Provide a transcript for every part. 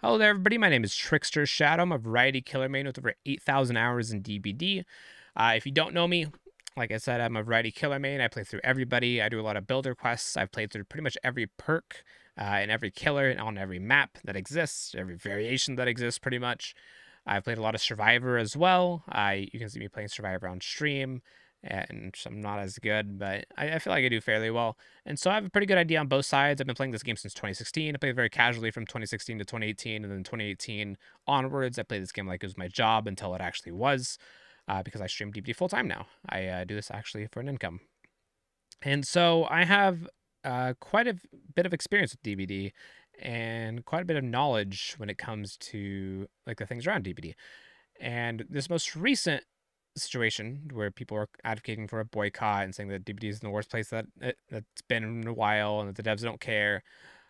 Hello there, everybody. My name is Trickster Shadow. I'm a variety killer main with over 8,000 hours in DBD. If you don't know me, like I said, I'm a variety killer main. I play through everybody. I do a lot of builder quests. I've played through pretty much every perk and every killer and on every map that exists, every variation that exists, pretty much. I've played a lot of Survivor as well. You can see me playing Survivor on stream, and I'm not as good, but I feel like I do fairly well. And so I have a pretty good idea on both sides. I've been playing this game since 2016. I played very casually from 2016 to 2018, and then 2018 onwards, I played this game like it was my job until it actually was, because I stream DBD full time now. I do this actually for an income. And so I have quite a bit of experience with DBD and quite a bit of knowledge when it comes to like the things around DBD. And this most recent situation where people are advocating for a boycott and saying that DBD is in the worst place that's been in a while and that the devs don't care.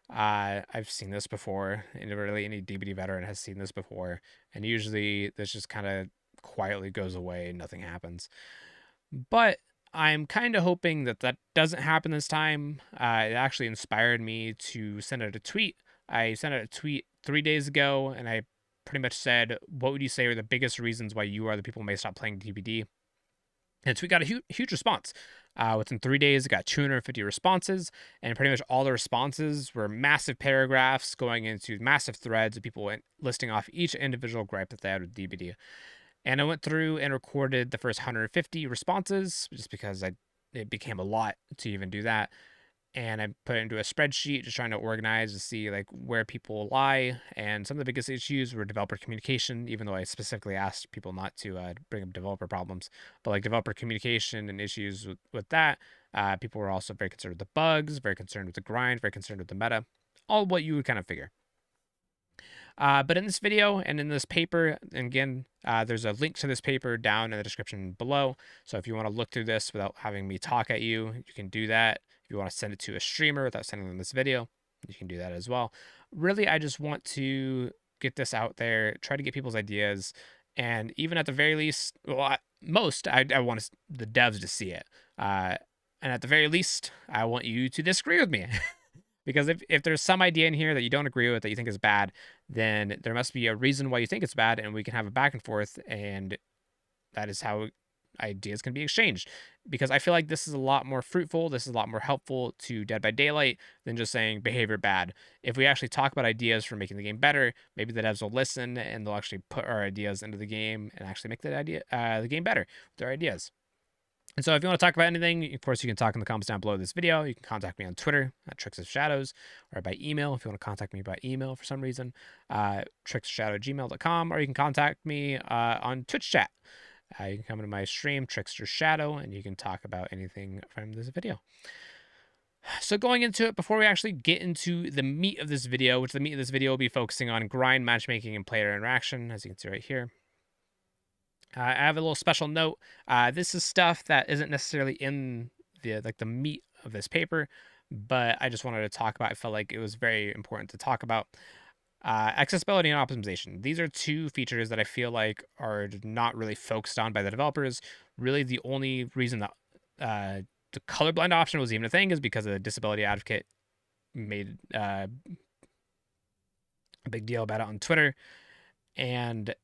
I've seen this before, and really any DBD veteran has seen this before. And usually this just kind of quietly goes away and nothing happens. But I'm kind of hoping that that doesn't happen this time. It actually inspired me to send out a tweet. I sent out a tweet 3 days ago, and I pretty much said, "What would you say are the biggest reasons why you or other people may stop playing DBD?" And so we got a huge response. Within 3 days, it got 250 responses, and pretty much all the responses were massive paragraphs going into massive threads of people listing off each individual gripe that they had with DBD. And I went through and recorded the first 150 responses just because it became a lot to even do that. And I put it into a spreadsheet just trying to organize to see like where people lie. And some of the biggest issues were developer communication, even though I specifically asked people not to bring up developer problems. But like developer communication and issues with that, people were also very concerned with the bugs, very concerned with the grind, very concerned with the meta, all what you would kind of figure. But in this video and in this paper, and again, there's a link to this paper down in the description below. So if you want to look through this without having me talk at you, you can do that. If you want to send it to a streamer without sending them this video, you can do that as well. Really, I just want to get this out there, try to get people's ideas, and even at the very least, well, I want the devs to see it. And at the very least, I want you to disagree with me. Because if there's some idea in here that you don't agree with, that you think is bad, then there must be a reason why you think it's bad, and we can have a back and forth, and that is how ideas can be exchanged. Because I feel like this is a lot more fruitful, this is a lot more helpful to Dead by Daylight than just saying behavior bad. If we actually talk about ideas for making the game better, maybe the devs will listen and they'll actually put our ideas into the game and actually make the game better with their ideas. And so if you want to talk about anything, of course, you can talk in the comments down below this video. You can contact me on Twitter at Tricks of Shadows, or by email if you want to contact me by email for some reason, trickshadow@gmail.com, or you can contact me on Twitch chat. You can come into my stream, Trickster Shadow, and you can talk about anything from this video. So going into it, before we actually get into the meat of this video, which the meat of this video will be focusing on grind, matchmaking, and player interaction, as you can see right here. I have a little special note. This is stuff that isn't necessarily in the meat of this paper, but I just wanted to talk about. I felt like it was very important to talk about. Accessibility and optimization. These are two features that I feel like are not really focused on by the developers. Really, the only reason that the colorblind option was even a thing is because the disability advocate made a big deal about it on Twitter, and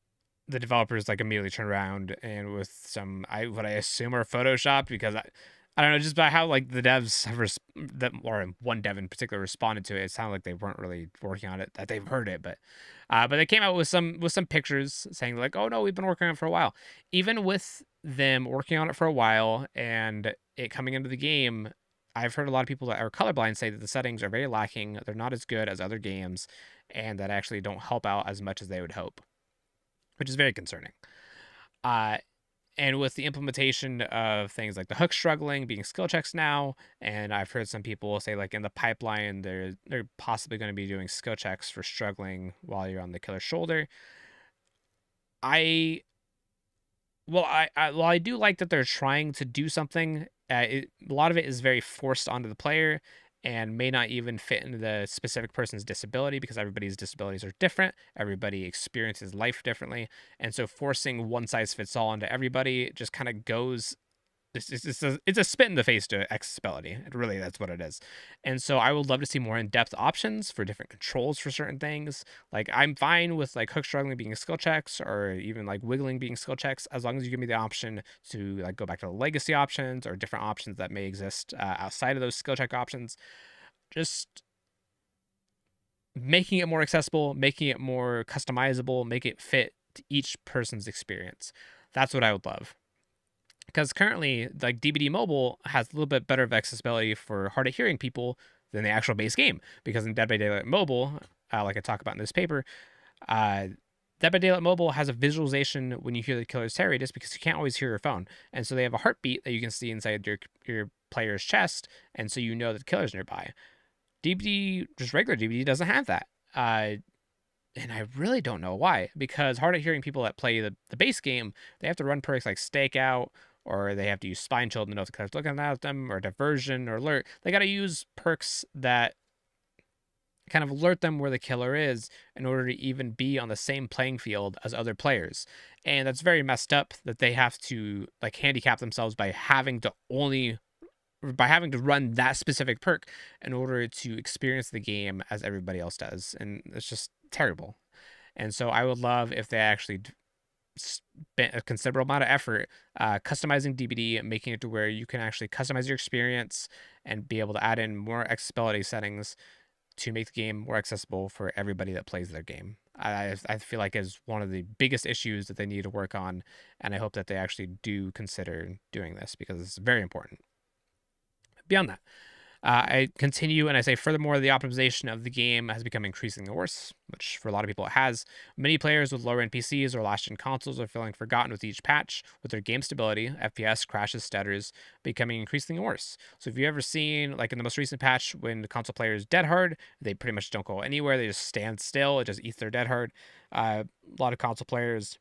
the developers like immediately turned around and with some what I assume are photoshopped, because I don't know, just by how like the devs have or one dev in particular responded to it, it sounded like they weren't really working on it, that they've heard it, but they came out with some pictures saying like, oh no, we've been working on it for a while. Even with them working on it for a while and it coming into the game, I've heard a lot of people that are colorblind say that the settings are very lacking, they're not as good as other games, and that actually don't help out as much as they would hope, which is very concerning. And with the implementation of things like the hook struggling being skill checks now, and I've heard some people say like in the pipeline they're possibly going to be doing skill checks for struggling while you're on the killer's shoulder. I do like that they're trying to do something. A lot of it is very forced onto the player and may not even fit into the specific person's disability, because everybody's disabilities are different. Everybody experiences life differently. And so forcing one size fits all into everybody just kind of goes it's a spit in the face to accessibility. Really, that's what it is. And so I would love to see more in-depth options for different controls for certain things. Like I'm fine with like hook struggling being skill checks or even like wiggling being skill checks as long as you give me the option to like go back to the legacy options or different options that may exist outside of those skill check options. Just making it more accessible, making it more customizable, make it fit to each person's experience. That's what I would love. Because currently, like DBD Mobile has a little bit better of accessibility for hard of hearing people than the actual base game. Because in Dead by Daylight Mobile, like I talk about in this paper, uh, Dead by Daylight Mobile has a visualization when you hear the killer's tear radius because you can't always hear your phone, and so they have a heartbeat that you can see inside your player's chest, and so you know that the killer's nearby. DBD, just regular DBD, doesn't have that. And I really don't know why, because hard of hearing people that play the base game, they have to run perks like Stakeout, or they have to use Spine Chill to know if the killer's looking at them, or Diversion, or Alert. They got to use perks that kind of alert them where the killer is in order to even be on the same playing field as other players. And that's very messed up that they have to like handicap themselves by having to run that specific perk in order to experience the game as everybody else does. And it's just terrible. And so I would love if they actually spent a considerable amount of effort customizing DBD and making it to where you can actually customize your experience and be able to add in more accessibility settings to make the game more accessible for everybody that plays their game. I feel like is one of the biggest issues that they need to work on, and I hope that they actually do consider doing this because it's very important. Beyond that, I continue and I say, furthermore, the optimization of the game has become increasingly worse, which for a lot of people it has. Many players with lower end PCs or last-gen consoles are feeling forgotten with each patch, with their game stability, FPS, crashes, stutters, becoming increasingly worse. So if you've ever seen, like in the most recent patch, when the console player is dead hard, they pretty much don't go anywhere. They just stand still. It just eats their dead hard. A lot of console players,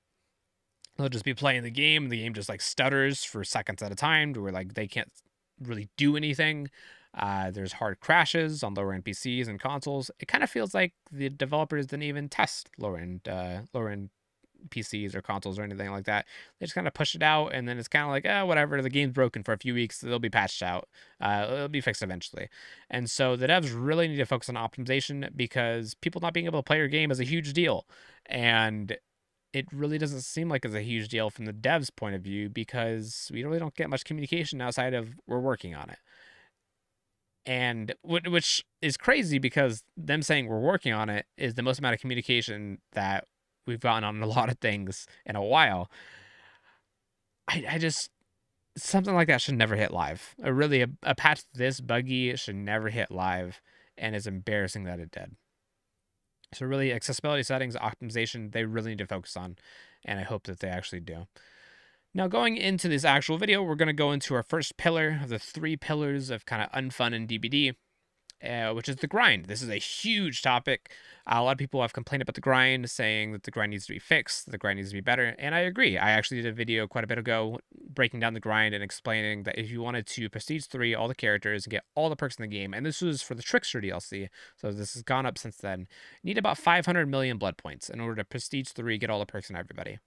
they'll just be playing the game. The game just like stutters for seconds at a time to where like they can't really do anything. There's hard crashes on lower end PCs and consoles. It kind of feels like the developers didn't even test lower end PCs or consoles or anything like that. They just kind of push it out, and then it's kind of like, whatever. The game's broken for a few weeks. It'll be patched out. It'll be fixed eventually. And so the devs really need to focus on optimization because people not being able to play your game is a huge deal, and it really doesn't seem like it's a huge deal from the devs' point of view because we really don't get much communication outside of we're working on it. And which is crazy because them saying we're working on it is the most amount of communication that we've gotten on a lot of things in a while. I just, something like that should never hit live. A patch this buggy should never hit live, and it's embarrassing that it did. So really, accessibility settings, optimization, they really need to focus on, and I hope that they actually do. Now, going into this actual video, we're going to go into our first pillar of the 3 pillars of kind of unfun in DBD, which is the grind. This is a huge topic. A lot of people have complained about the grind, saying that the grind needs to be fixed, the grind needs to be better, and I agree. I actually did a video quite a bit ago breaking down the grind and explaining that if you wanted to Prestige 3 all the characters and get all the perks in the game, and this was for the Trickster DLC, so this has gone up since then, you need about 500 million blood points in order to Prestige 3, get all the perks in everybody.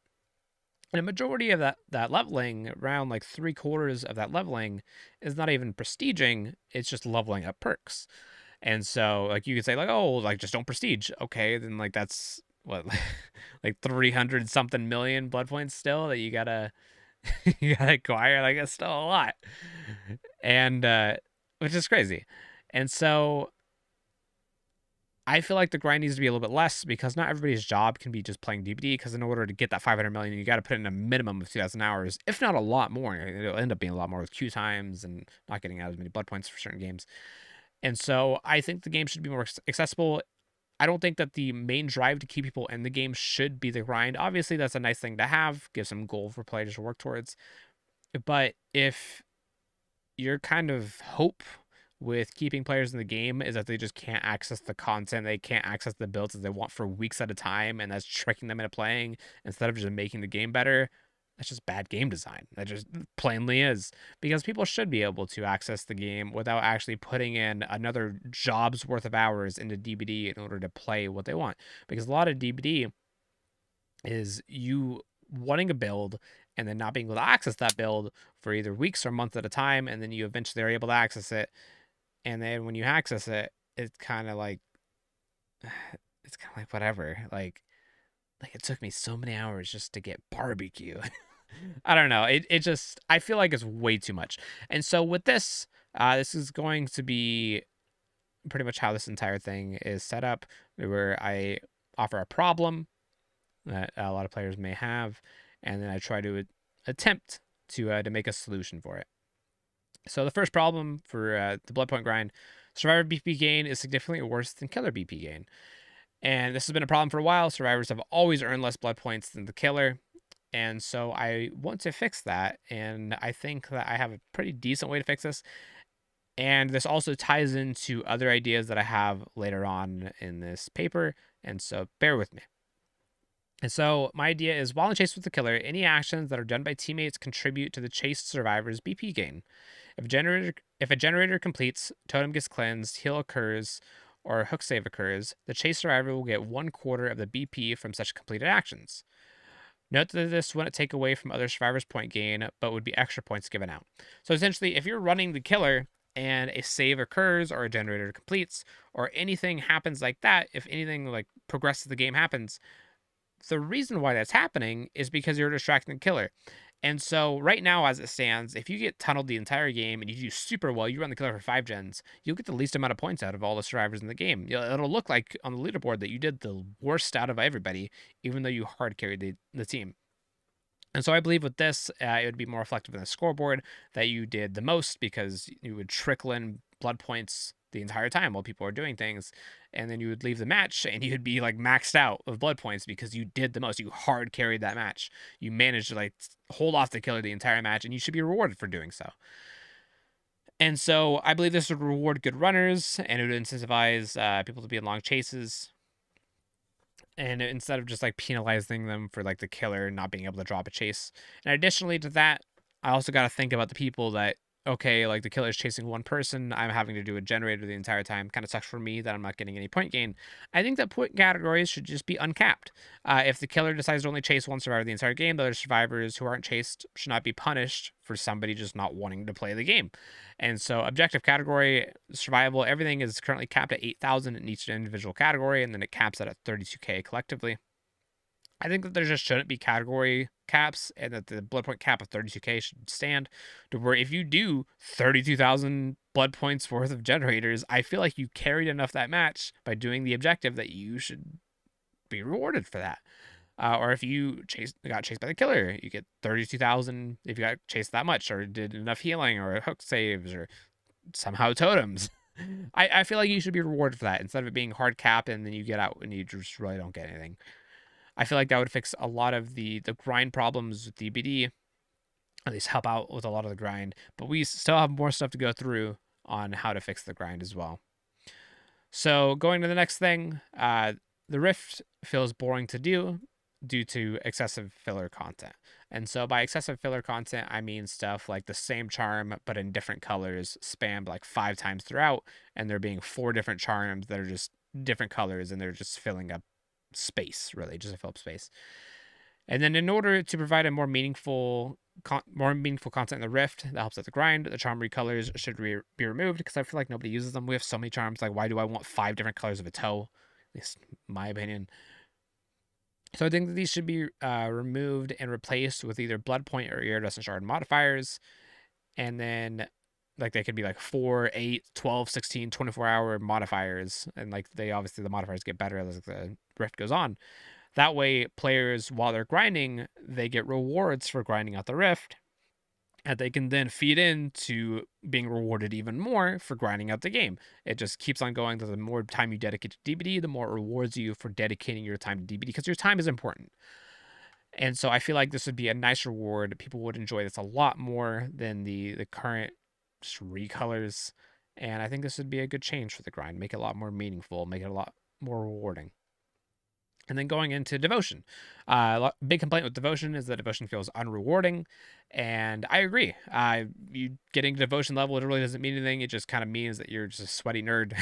And a majority of that leveling, around like 3/4 of that leveling, is not even prestiging, it's just leveling up perks. And so like you could say like, oh, like just don't prestige. Okay, then like that's what like 300 something million blood points still that you gotta you gotta acquire. Like that's still a lot. And which is crazy. And so I feel like the grind needs to be a little bit less because not everybody's job can be just playing DBD, because in order to get that 500 million, you got to put in a minimum of 2,000 hours, if not a lot more. It'll end up being a lot more with queue times and not getting out as many blood points for certain games. And so I think the game should be more accessible. I don't think that the main drive to keep people in the game should be the grind. Obviously, that's a nice thing to have, give some goal for players to work towards. But if your kind of hope with keeping players in the game is that they just can't access the content, they can't access the builds that they want for weeks at a time, and that's tricking them into playing instead of just making the game better, that's just bad game design. That just plainly is. Because people should be able to access the game without actually putting in another job's worth of hours into DBD in order to play what they want. Because a lot of DBD is you wanting a build and then not being able to access that build for either weeks or months at a time, and then you eventually are able to access it. And then when you access it, it's kind of like whatever. Like it took me so many hours just to get barbecue. I don't know. It just, I feel like it's way too much. And so with this, this is going to be pretty much how this entire thing is set up, where I offer a problem that a lot of players may have, and then I try to attempt to make a solution for it. So the first problem for the Blood Point grind, Survivor BP gain is significantly worse than Killer BP gain. And this has been a problem for a while. Survivors have always earned less blood points than the killer. And so I want to fix that. And I think that I have a pretty decent way to fix this. And this also ties into other ideas that I have later on in this paper. And so bear with me. And so my idea is, while in chase with the killer, any actions that are done by teammates contribute to the chased survivor's BP gain. If a generator completes, totem gets cleansed, heal occurs, or a hook save occurs, the chase survivor will get 1/4 of the BP from such completed actions. Note that this wouldn't take away from other survivors' point gain, but would be extra points given out. So essentially, if you're running the killer and a save occurs or a generator completes or anything happens like that, if anything like progresses the game happens, the reason why that's happening is because you're distracting the killer. And so right now, as it stands, if you get tunneled the entire game and you do super well, you run the killer for 5 gens, you'll get the least amount of points out of all the survivors in the game. It'll look like on the leaderboard that you did the worst out of everybody, even though you hard carried the team. And so I believe with this, it would be more reflective in the scoreboard that you did the most, because you would trickle in blood points the entire time while people are doing things, and then you would leave the match and you'd be like maxed out of blood points because you did the most. You hard carried that match. You managed to like hold off the killer the entire match, and you should be rewarded for doing so. And so I believe this would reward good runners, and it would incentivize people to be in long chases. And instead of just like penalizing them for like the killer not being able to drop a chase. And additionally to that, I also got to think about the people that, okay, like the killer is chasing one person, I'm having to do a generator the entire time. Kind of sucks for me that I'm not getting any point gain. I think that point categories should just be uncapped. If the killer decides to only chase one survivor the entire game, the other survivors who aren't chased should not be punished for somebody just not wanting to play the game. And so objective category, survival, everything is currently capped at 8,000 in each individual category, and then it caps it at 32k collectively. I think that there just shouldn't be category caps, and that the blood point cap of 32k should stand, to where if you do 32,000 blood points worth of generators, I feel like you carried enough that match by doing the objective that you should be rewarded for that. Or if you got chased by the killer, you get 32,000 if you got chased that much, or did enough healing, or hook saves, or somehow totems. I feel like you should be rewarded for that, instead of it being hard cap and then you get out and you just really don't get anything. I feel like that would fix a lot of the grind problems with DBD, at least help out with a lot of the grind. But we still have more stuff to go through on how to fix the grind as well. So going to the next thing, the Rift feels boring to do due to excessive filler content. And so by excessive filler content, I mean stuff like the same charm but in different colors spammed like 5 times throughout, and there being 4 different charms that are just different colors, and they're just filling up space, really, just to fill up space. And then in order to provide a more meaningful content in the Rift that helps with the grind, the charm recolors should be removed, because I feel like nobody uses them. We have so many charms. Like, why do I want 5 different colors of a toe? At least my opinion. So I think that these should be removed and replaced with either blood point or iridescent shard modifiers. And then like they could be like 4, 8, 12, 16, 24-hour modifiers. And like they obviously, the modifiers get better as the Rift goes on. That way, players, while they're grinding, they get rewards for grinding out the Rift, and they can then feed into being rewarded even more for grinding out the game. It just keeps on going. The more time you dedicate to DBD, the more it rewards you for dedicating your time to DBD, because your time is important. And so I feel like this would be a nice reward. People would enjoy this a lot more than the current just recolors. And I think this would be a good change for the grind. Make it a lot more meaningful, make it a lot more rewarding. And then going into Devotion. Big complaint with Devotion is that Devotion feels unrewarding. And I agree. You getting Devotion level, it really doesn't mean anything. It just kind of means that you're just a sweaty nerd.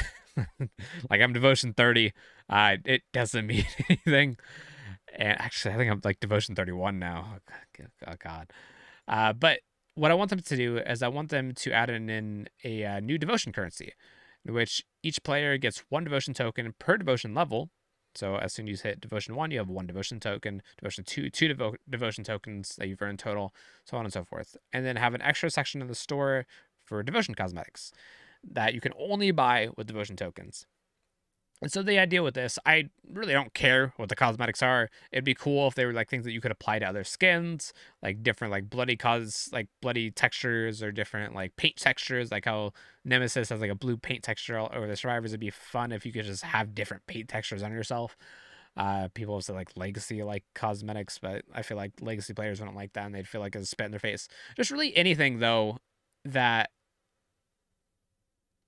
Like I'm Devotion 30. It doesn't mean anything. And actually, I think I'm like Devotion 31 now. Oh, God. But what I want them to do is I want them to add in a new devotion currency, in which each player gets one devotion token per devotion level. So as soon as you hit devotion 1, you have one devotion token, devotion 2, devotion tokens that you've earned total, so on and so forth. And then have an extra section in the store for devotion cosmetics that you can only buy with devotion tokens. And so the idea with this, I really don't care what the cosmetics are. It'd be cool if they were like things that you could apply to other skins, like different like bloody textures or different like paint textures, like how Nemesis has like a blue paint texture all over the survivors. It'd be fun if you could just have different paint textures on yourself. People say like legacy like cosmetics, but I feel like legacy players wouldn't like that and they'd feel like it's a spit in their face. Just really anything though that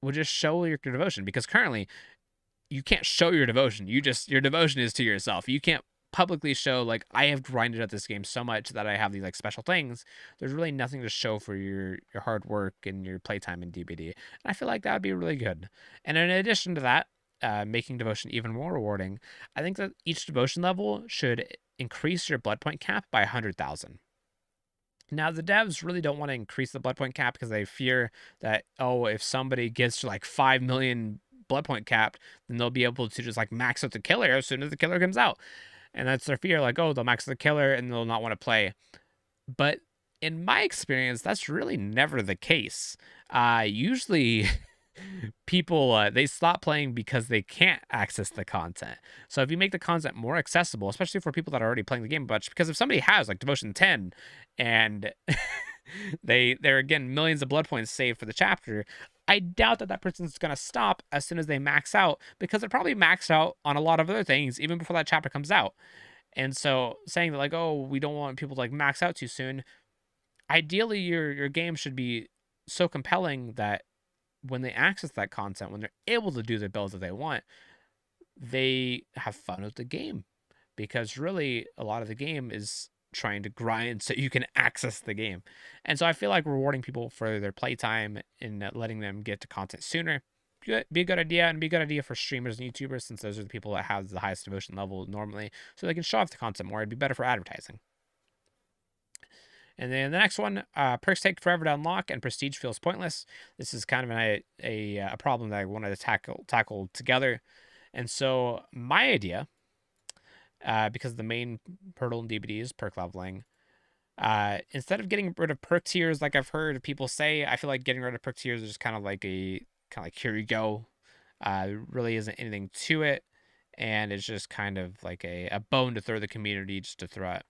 would just show your devotion, because currently you can't show your devotion. Your devotion is to yourself. You can't publicly show like I have grinded at this game so much that I have these like special things. There's really nothing to show for your hard work and your playtime in DBD. And I feel like that would be really good. And in addition to that, making devotion even more rewarding, I think that each devotion level should increase your blood point cap by 100,000. Now, the devs really don't want to increase the blood point cap because they fear that, oh, if somebody gets to like 5 million blood point capped, then they'll be able to just like max out the killer as soon as the killer comes out. And that's their fear, like, oh, they'll max the killer and they'll not want to play. But in my experience, that's really never the case. Usually people they stop playing because they can't access the content. So if you make the content more accessible, especially for people that are already playing the game a bunch, because if somebody has like devotion 10 and they're getting millions of blood points saved for the chapter, I doubt that person's going to stop as soon as they max out, because they're probably maxed out on a lot of other things even before that chapter comes out. And so saying that like, oh, we don't want people to like max out too soon, ideally your game should be so compelling that when they access that content, when they're able to do the builds that they want, they have fun with the game. Because really, a lot of the game is trying to grind so you can access the game. And so I feel like rewarding people for their playtime and letting them get to content sooner be a good idea, and be a good idea for streamers and YouTubers, since those are the people that have the highest devotion level normally, so they can show off the content more. It'd be better for advertising. And then the next one, perks take forever to unlock and prestige feels pointless. This is kind of a problem that I wanted to tackle together. And so my idea, because the main hurdle in DBD is perk leveling, instead of getting rid of perk tiers like I've heard people say, I feel like getting rid of perk tiers is just kind of like here you go. Really isn't anything to it, and it's just kind of like a bone to throw the community just to throw it.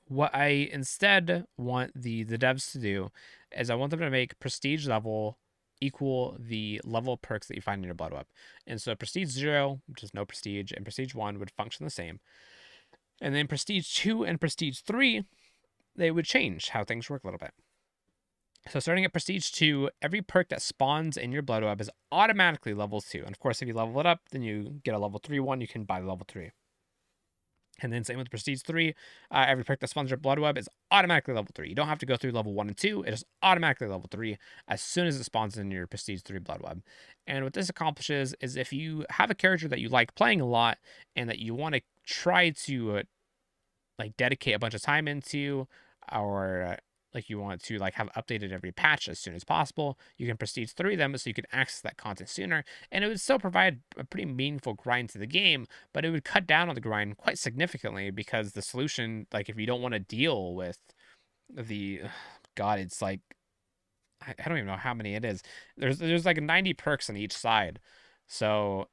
What I instead want the devs to do is I want them to make prestige level equal the level of perks that you find in your blood web. And so prestige 0, which is no prestige, and prestige 1 would function the same. And then prestige 2 and prestige 3, they would change how things work a little bit. So starting at prestige 2, every perk that spawns in your blood web is automatically level 2. And of course, if you level it up, then you get a level 3 one, you can buy the level 3. And then same with Prestige 3, every perk that spawns your blood web is automatically level 3. You don't have to go through level 1 and 2. It is automatically level 3 as soon as it spawns in your Prestige 3 blood web. And what this accomplishes is if you have a character that you like playing a lot and that you want to try to like dedicate a bunch of time into, or like you want to like have updated every patch as soon as possible, you can prestige 3 them so you can access that content sooner, and it would still provide a pretty meaningful grind to the game, but it would cut down on the grind quite significantly, because the solution, like if you don't want to deal with the God, it's like I don't even know how many it is. There's like 90 perks on each side, so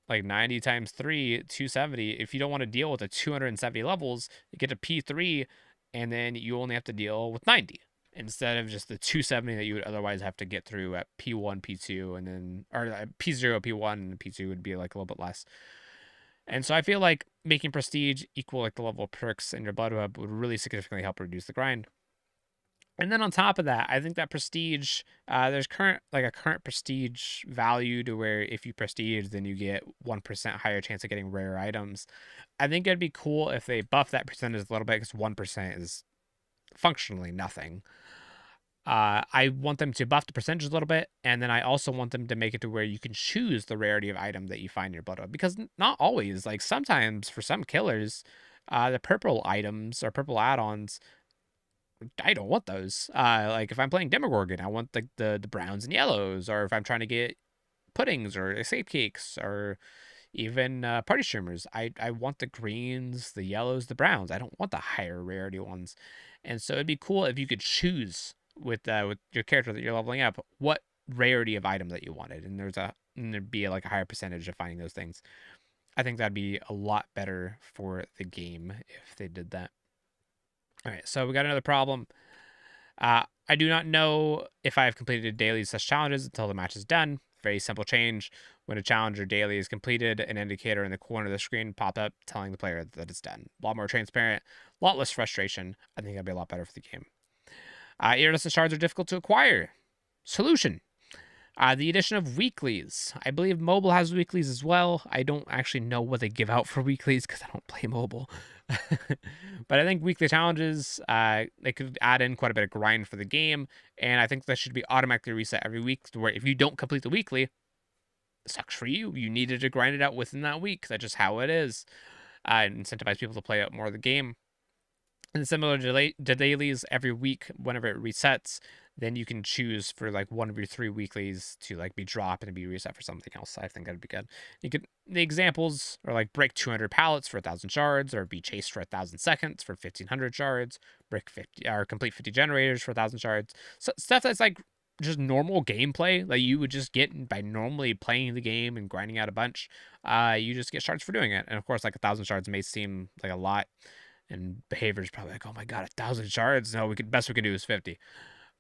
like 90 times 3, 270. If you don't want to deal with the 270 levels, you get to P3, and then you only have to deal with 90 instead of just the 270 that you would otherwise have to get through at P1, P2, and then, or P0, P1, and P2 would be like a little bit less. And so I feel like making prestige equal like the level of perks in your blood web would really significantly help reduce the grind. And then on top of that, I think that prestige, there's a current prestige value to where if you prestige, then you get 1% higher chance of getting rare items. I think it'd be cool if they buff that percentage a little bit, because 1% is functionally nothing. I want them to buff the percentage a little bit, and then I also want them to make it to where you can choose the rarity of item that you find in your blood web. Because not always, like sometimes for some killers, the purple items or purple add-ons, I don't want those. Like if I'm playing Demogorgon, I want the browns and yellows, or if I'm trying to get puddings or escape cakes or even party streamers, I want the greens, the yellows, the browns. I don't want the higher rarity ones. And so it'd be cool if you could choose with your character that you're leveling up what rarity of item that you wanted, and there'd be like a higher percentage of finding those things. I think that'd be a lot better for the game if they did that. All right, so we got another problem. I do not know if I have completed dailies/challenges until the match is done. Very simple change. When a challenge or daily is completed, an indicator in the corner of the screen pop up telling the player that it's done. A lot more transparent, a lot less frustration. I think that'd be a lot better for the game. Iridescent shards are difficult to acquire. Solution. The addition of weeklies. I believe mobile has weeklies as well. I don't actually know what they give out for weeklies because I don't play mobile. But I think weekly challenges, they could add in quite a bit of grind for the game. And I think that should be automatically reset every week, where if you don't complete the weekly, it sucks for you. You needed to grind it out within that week. That's just how it is. Incentivize people to play out more of the game. And similar to dailies, every week, whenever it resets, then you can choose for like one of your 3 weeklies to like be dropped and be reset for something else. I think that'd be good. The examples are like break 200 pallets for 1,000 shards, or be chased for 1,000 seconds for 1,500 shards, break 50 or complete 50 generators for 1,000 shards. So stuff that's like just normal gameplay that you would just get by normally playing the game and grinding out a bunch. You just get shards for doing it. And of course, like 1,000 shards may seem like a lot, and behavior is probably like, oh my god, 1,000 shards. No, best we can do is 50.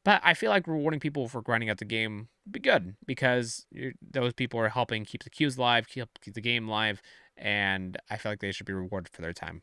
But I feel like rewarding people for grinding out the game would be good, because those people are helping keep the queues live, keep the game live, and I feel like they should be rewarded for their time.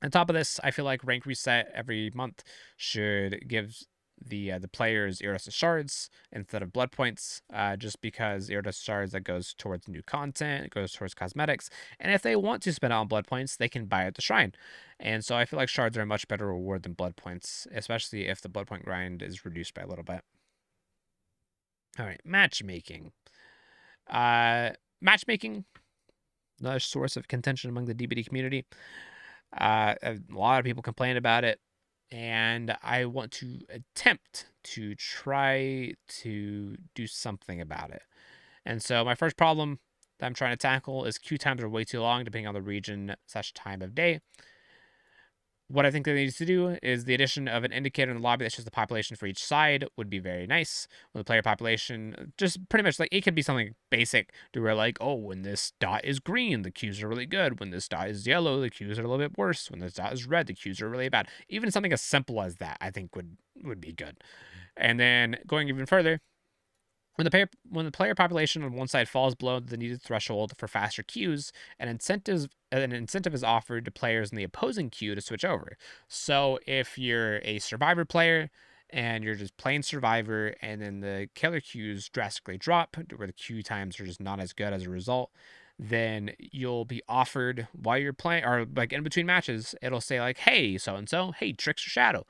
On top of this, I feel like rank reset every month should give the players iridescent shards instead of blood points, just because iridescent shards, that goes towards new content, it goes towards cosmetics, and if they want to spend it on blood points, they can buy at the shrine. And so I feel like shards are a much better reward than blood points, especially if the blood point grind is reduced by a little bit. All right, matchmaking. Matchmaking, another source of contention among the DBD community. A lot of people complain about it, and I want to attempt to try to do something about it. And so my first problem that I'm trying to tackle is queue times are way too long depending on the region/time of day. What I think they need to do is the addition of an indicator in the lobby that shows the population for each side would be very nice. When the player population, just pretty much like, it could be something basic to where like, oh, when this dot is green, the queues are really good. When this dot is yellow, the queues are a little bit worse. When this dot is red, the queues are really bad. Even something as simple as that, I think would be good. And then going even further, when the player population on one side falls below the needed threshold for faster queues, an incentive is offered to players in the opposing queue to switch over. So if you're a survivor player and you're just playing survivor, and then the killer queues drastically drop, where the queue times are just not as good as a result, then you'll be offered while you're playing, or like in between matches, it'll say like, hey, so and so, hey, Trickster Shadow,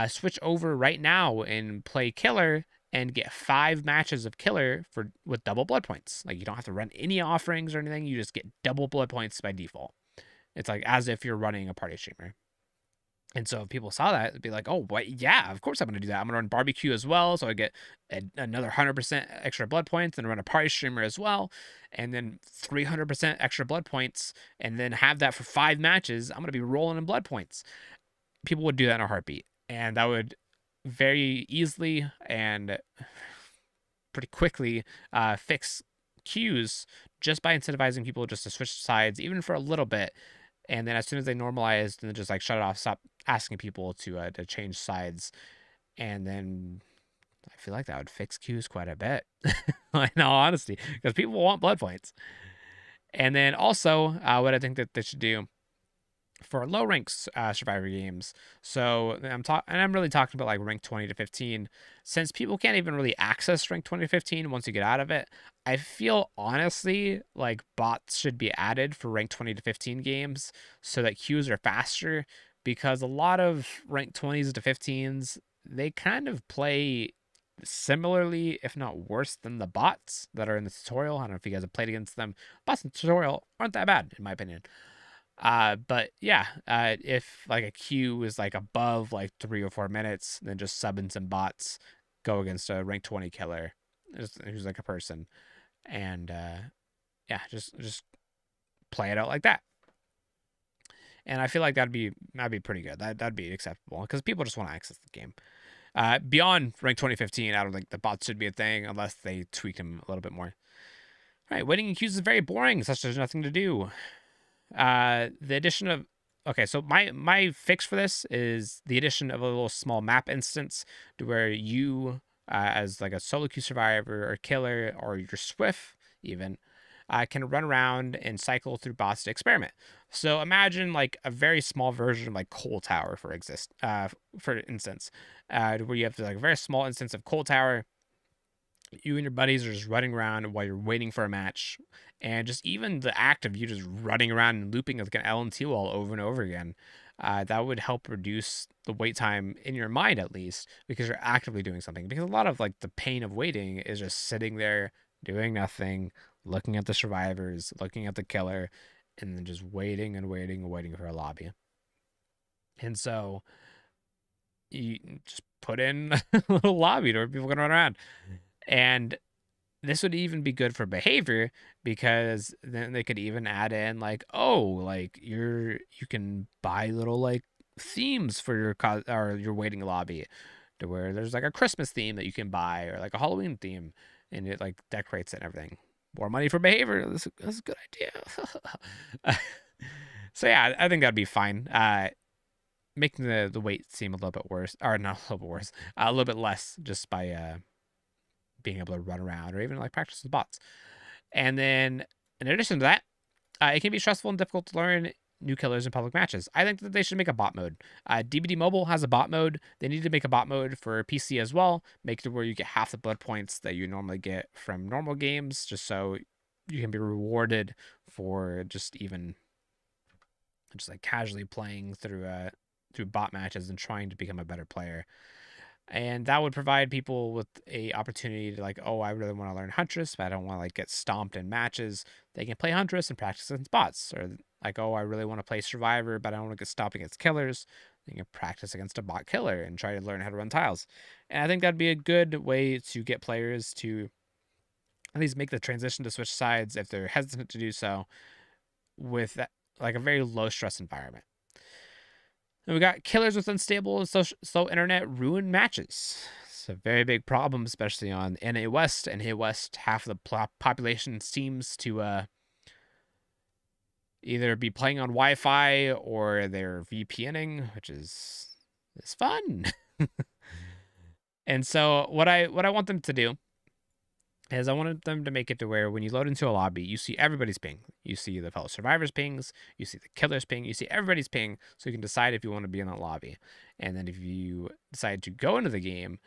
switch over right now and play killer and get 5 matches of killer with double blood points. Like, you don't have to run any offerings or anything. You just get double blood points by default. It's like as if you're running a party streamer. And so if people saw that, it'd be like, oh, what? Yeah, of course I'm going to do that. I'm going to run barbecue as well, so I get another 100% extra blood points, and run a party streamer as well, and then 300% extra blood points, and then have that for 5 matches. I'm going to be rolling in blood points. People would do that in a heartbeat, and that would very easily and pretty quickly fix queues just by incentivizing people just to switch sides, even for a little bit. And then as soon as they normalize, then just like shut it off, stop asking people to change sides. And then I feel like that would fix queues quite a bit, in all honesty, because people want blood points. And then also, what I think that they should do for low ranks survivor games. So I'm really talking about like rank 20 to 15. Since people can't even really access rank 20 to 15 once you get out of it, I feel honestly like bots should be added for rank 20 to 15 games so that queues are faster, because a lot of rank 20s to 15s, they kind of play similarly, if not worse, than the bots that are in the tutorial. I don't know if you guys have played against them. Bots in the tutorial aren't that bad, in my opinion. But yeah, if like a queue is like above like 3 or 4 minutes, then just sub in some bots, go against a rank 20 killer who's like a person, and yeah, just play it out like that. And I feel like that'd be pretty good. That'd be acceptable because people just want to access the game. Beyond rank 2015, I don't think the bots should be a thing unless they tweak them a little bit more. All right, waiting in queues is very boring, such there's nothing to do. The addition of so my fix for this is the addition of a little small map instance to where you, as like a solo queue survivor or killer or your Swift even, can run around and cycle through bots to experiment. So imagine like a very small version of like Coal Tower for instance, where you have like a very small instance of Coal Tower. You and your buddies are just running around while you're waiting for a match, and just even the act of you just running around and looping like an LNT wall over and over again, that would help reduce the wait time in your mind at least, because you're actively doing something. Because a lot of like the pain of waiting is just sitting there doing nothing, looking at the survivors, looking at the killer, and then just waiting and waiting and waiting for a lobby. And so you just put in a little lobby where people can run around. And this would even be good for behavior, because then they could even add in like, oh, like you can buy little like themes for your waiting lobby, to where there's like a Christmas theme that you can buy, or like a Halloween theme, and it like decorates it and everything. More money for behavior. This is a good idea. So yeah, I think that'd be fine. Making the wait seem a little bit worse, or not a little bit worse, a little bit less, just by being able to run around or even like practice with bots. And then in addition to that, it can be stressful and difficult to learn new killers in public matches. I think that they should make a bot mode. DBD Mobile has a bot mode. They need to make a bot mode for PC as well. Make it where you get half the blood points that you normally get from normal games, just so you can be rewarded for just like casually playing through bot matches and trying to become a better player. And that would provide people with a opportunity to like, oh, I really want to learn Huntress, but I don't want to like get stomped in matches. They can play Huntress and practice against bots. Or like, oh, I really want to play Survivor, but I don't want to get stomped against killers. They can practice against a bot killer and try to learn how to run tiles. And I think that'd be a good way to get players to at least make the transition to switch sides if they're hesitant to do so, with that, like a very low stress environment. And we got killers with unstable and slow internet ruin matches. It's a very big problem, especially on NA West. NA West, half of the population seems to either be playing on Wi-Fi or they're VPNing, which is fun. And so what I want them to do is I wanted them to make it to where when you load into a lobby, you see everybody's ping. You see the fellow survivors' pings, you see the killer's ping, you see everybody's ping, so you can decide if you want to be in that lobby. And then if you decide to go into the game,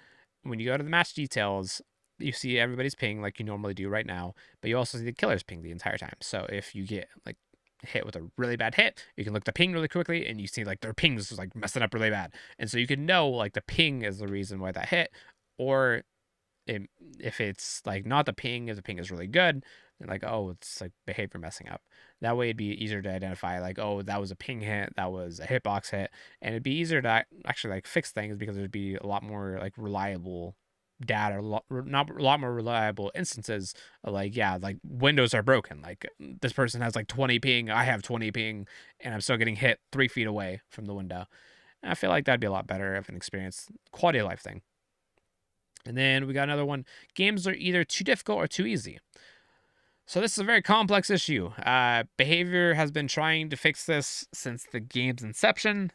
when you go to the match details, you see everybody's ping like you normally do right now, but you also see the killer's ping the entire time. So if you get like hit with a really bad hit, you can look the ping really quickly, and you see like their pings like messing up really bad. And so you can know like the ping is the reason why that hit, or if it's like not the ping, if the ping is really good, then like, oh, it's like behavior messing up. That way it'd be easier to identify like, oh, that was a ping hit, that was a hitbox hit, and it'd be easier to actually like fix things, because there'd be a lot more like reliable data, a lot more reliable instances of like, yeah, like windows are broken, like this person has like 20 ping, I have 20 ping, and I'm still getting hit 3 feet away from the window. And I feel like that'd be a lot better of an experience, quality of life thing. And then we got another one. Games are either too difficult or too easy. So this is a very complex issue. Behavior has been trying to fix this since the game's inception.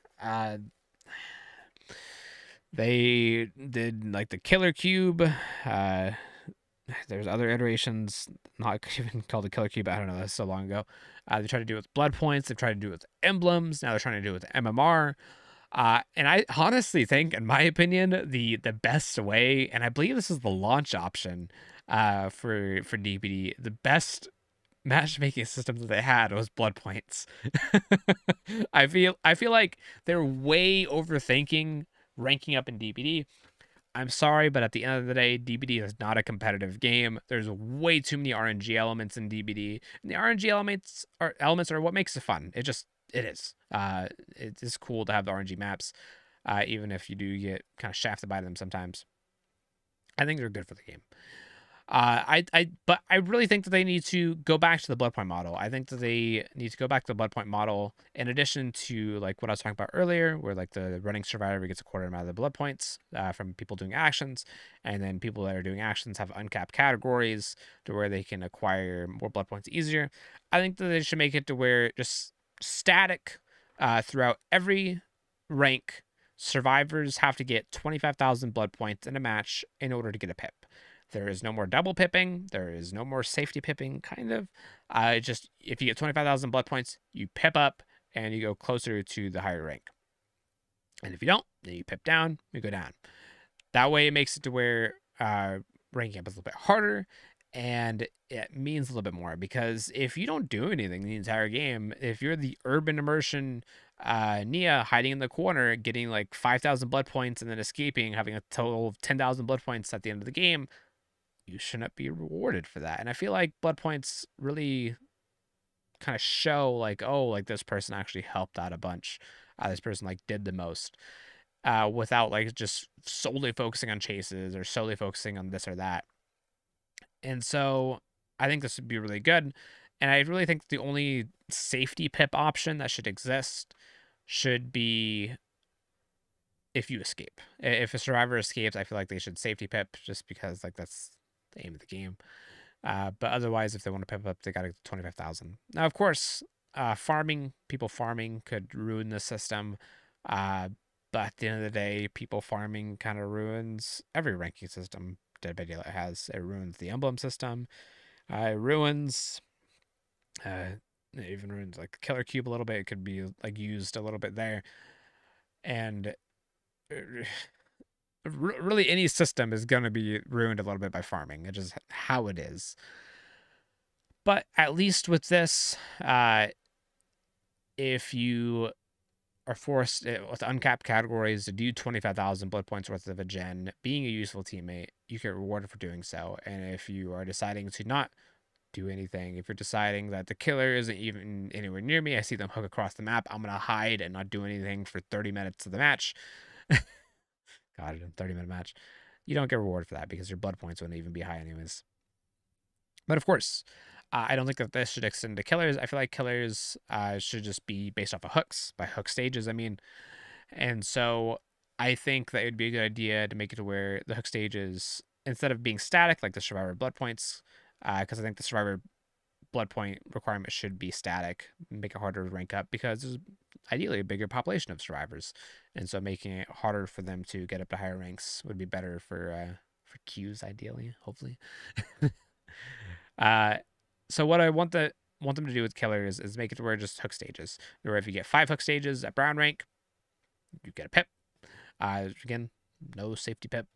They did like the Killer Cube. There's other iterations, not even called the Killer Cube. I don't know. That's so long ago. They tried to do it with blood points. They've tried to do it with emblems. Now they're trying to do it with MMR. And I honestly think, in my opinion, the best way, and I believe this is the launch option for DBD, the best matchmaking system that they had was blood points. I feel like they're way overthinking ranking up in DBD. I'm sorry, but at the end of the day, DBD is not a competitive game. There's way too many RNG elements in DBD, and the RNG elements are what makes it fun. It is. It is cool to have the RNG maps, even if you do get kind of shafted by them sometimes. I think they're good for the game. But I really think that they need to go back to the blood point model. I think that they need to go back to the blood point model in addition to like what I was talking about earlier, where like the running survivor gets a quarter amount of the blood points from people doing actions, and then people that are doing actions have uncapped categories to where they can acquire more blood points easier. I think that they should make it to where just static throughout every rank. Survivors have to get 25,000 blood points in a match in order to get a pip. There is no more double pipping. There is no more safety pipping, kind of. Just if you get 25,000 blood points, you pip up and you go closer to the higher rank. And if you don't, then you pip down, you go down. That way it makes it to where ranking up is a little bit harder and it means a little bit more. Because if you don't do anything the entire game, if you're the urban immersion Nia hiding in the corner, getting like 5,000 blood points and then escaping, having a total of 10,000 blood points at the end of the game, you shouldn't be rewarded for that. And I feel like blood points really kind of show like, oh, like this person actually helped out a bunch. This person like did the most without like just solely focusing on chases or solely focusing on this or that. And so I think this would be really good. And I really think the only safety pip option that should exist should be if you escape. If a survivor escapes, I feel like they should safety pip just because like that's the aim of the game. But otherwise, if they want to pip up, they got to get 25,000. Now, of course, people farming could ruin the system. But at the end of the day, people farming kind of ruins every ranking system Dead by Daylight has. It ruins the emblem system. It ruins, it even ruins like the killer cube a little bit. It could be like used a little bit there. And really any system is going to be ruined a little bit by farming. It's just how it is. But at least with this, if you are forced with uncapped categories to do 25,000 blood points worth of a gen, being a useful teammate, you get rewarded for doing so. And if you are deciding to not do anything, if you're deciding that the killer isn't even anywhere near me, I see them hook across the map, I'm going to hide and not do anything for 30 minutes of the match. God, a 30-minute match. You don't get rewarded for that because your blood points wouldn't even be high anyways. But of course, I don't think that this should extend to killers. I feel like killers should just be based off of hooks, by hook stages, I mean. And so I think that it would be a good idea to make it to where the hook stages, instead of being static like the survivor blood points, because I think the survivor blood point requirement should be static, make it harder to rank up because there's ideally a bigger population of survivors, and so making it harder for them to get up to higher ranks would be better for queues, ideally, hopefully. So what I want them to do with killers is make it to where just hook stages, where if you get 5 hook stages at brown rank, you get a pip. Again, no safety pip,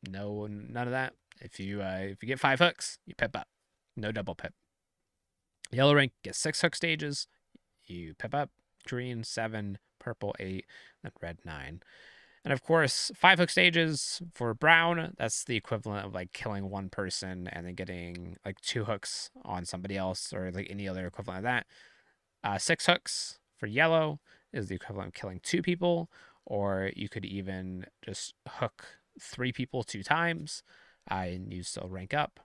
none of that. If you get 5 hooks, you pip up, no double pip. Yellow rank gets 6 hook stages, you pip up. Green 7, purple 8, then red 9. And of course, 5 hook stages for brown, that's the equivalent of like killing one person and then getting like 2 hooks on somebody else or like any other equivalent of that. 6 hooks for yellow is the equivalent of killing 2 people, or you could even just hook 3 people 2 times and you still rank up.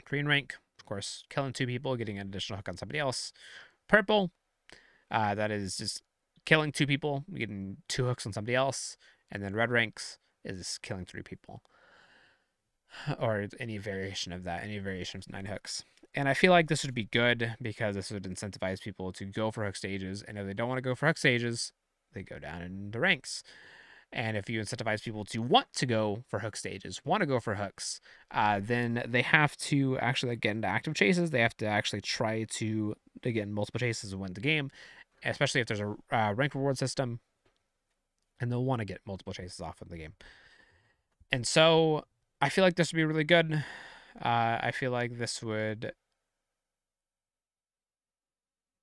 Green rank, of course, killing 2 people, getting an additional hook on somebody else. Purple, that is just killing 2 people, getting 2 hooks on somebody else. And then red ranks is killing 3 people. Or any variation of that, any variation of 9 hooks. And I feel like this would be good because this would incentivize people to go for hook stages. And if they don't want to go for hook stages, they go down in the ranks. And if you incentivize people to want to go for hook stages, want to go for hooks, then they have to actually get into active chases. They have to actually try to get in multiple chases and win the game, especially if there's a rank reward system. And they'll want to get multiple chases off of the game. And so I feel like this would be really good. I feel like this would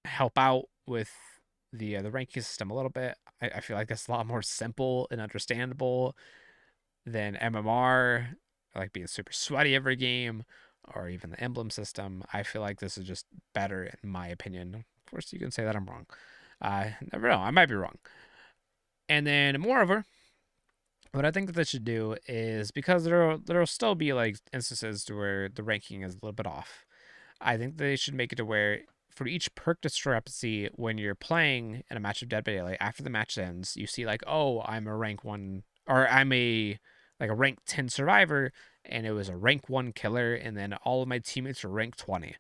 help out with the ranking system a little bit. I feel like that's a lot more simple and understandable than MMR, like being super sweaty every game, or even the emblem system. I feel like this is just better in my opinion. Of course, you can say that I'm wrong. I never know. I might be wrong. And then, moreover, what I think that they should do is, because there'll still be like instances to where the ranking is a little bit off. I think they should make it to where for each perk discrepancy when you're playing in a match of Dead by Daylight, after the match ends, you see like, oh, I'm a rank 1, or I'm a like a rank 10 survivor, and it was a rank 1 killer, and then all of my teammates are rank 20.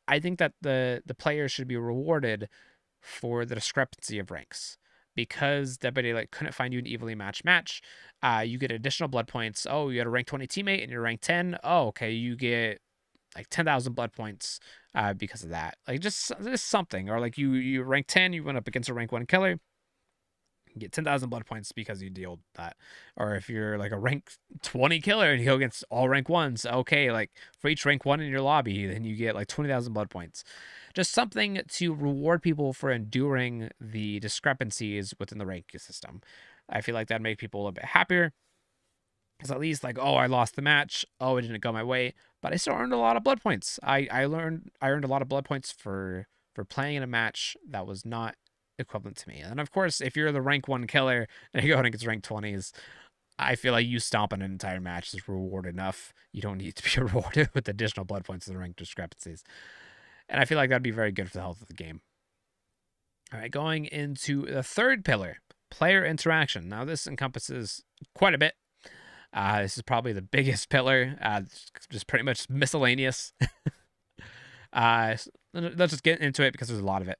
I think that the players should be rewarded for the discrepancy of ranks. Because Dead by Daylight couldn't find you an evenly matched match, you get additional blood points. Oh, you had a rank 20 teammate and you're rank 10. Oh, okay, you get like 10,000 blood points because of that. Like just something. Or like you rank 10, you went up against a rank 1 killer, you get 10,000 blood points because you dealt that. Or if you're like a rank 20 killer and you go against all rank 1s, okay, like for each rank 1 in your lobby, then you get like 20,000 blood points. Just something to reward people for enduring the discrepancies within the ranking system. I feel like that'd make people a little bit happier. Because at least, like, oh, I lost the match. Oh, it didn't go my way, but I still earned a lot of blood points. I earned a lot of blood points for playing in a match that was not equivalent to me. And of course, if you're the rank 1 killer and you're going against rank 20s, I feel like you stomping an entire match is reward enough. You don't need to be rewarded with additional blood points in the rank discrepancies. And I feel like that'd be very good for the health of the game. All right, going into the third pillar, player interaction. Now, this encompasses quite a bit. This is probably the biggest pillar, just pretty much miscellaneous. Let's just get into it because there's a lot of it.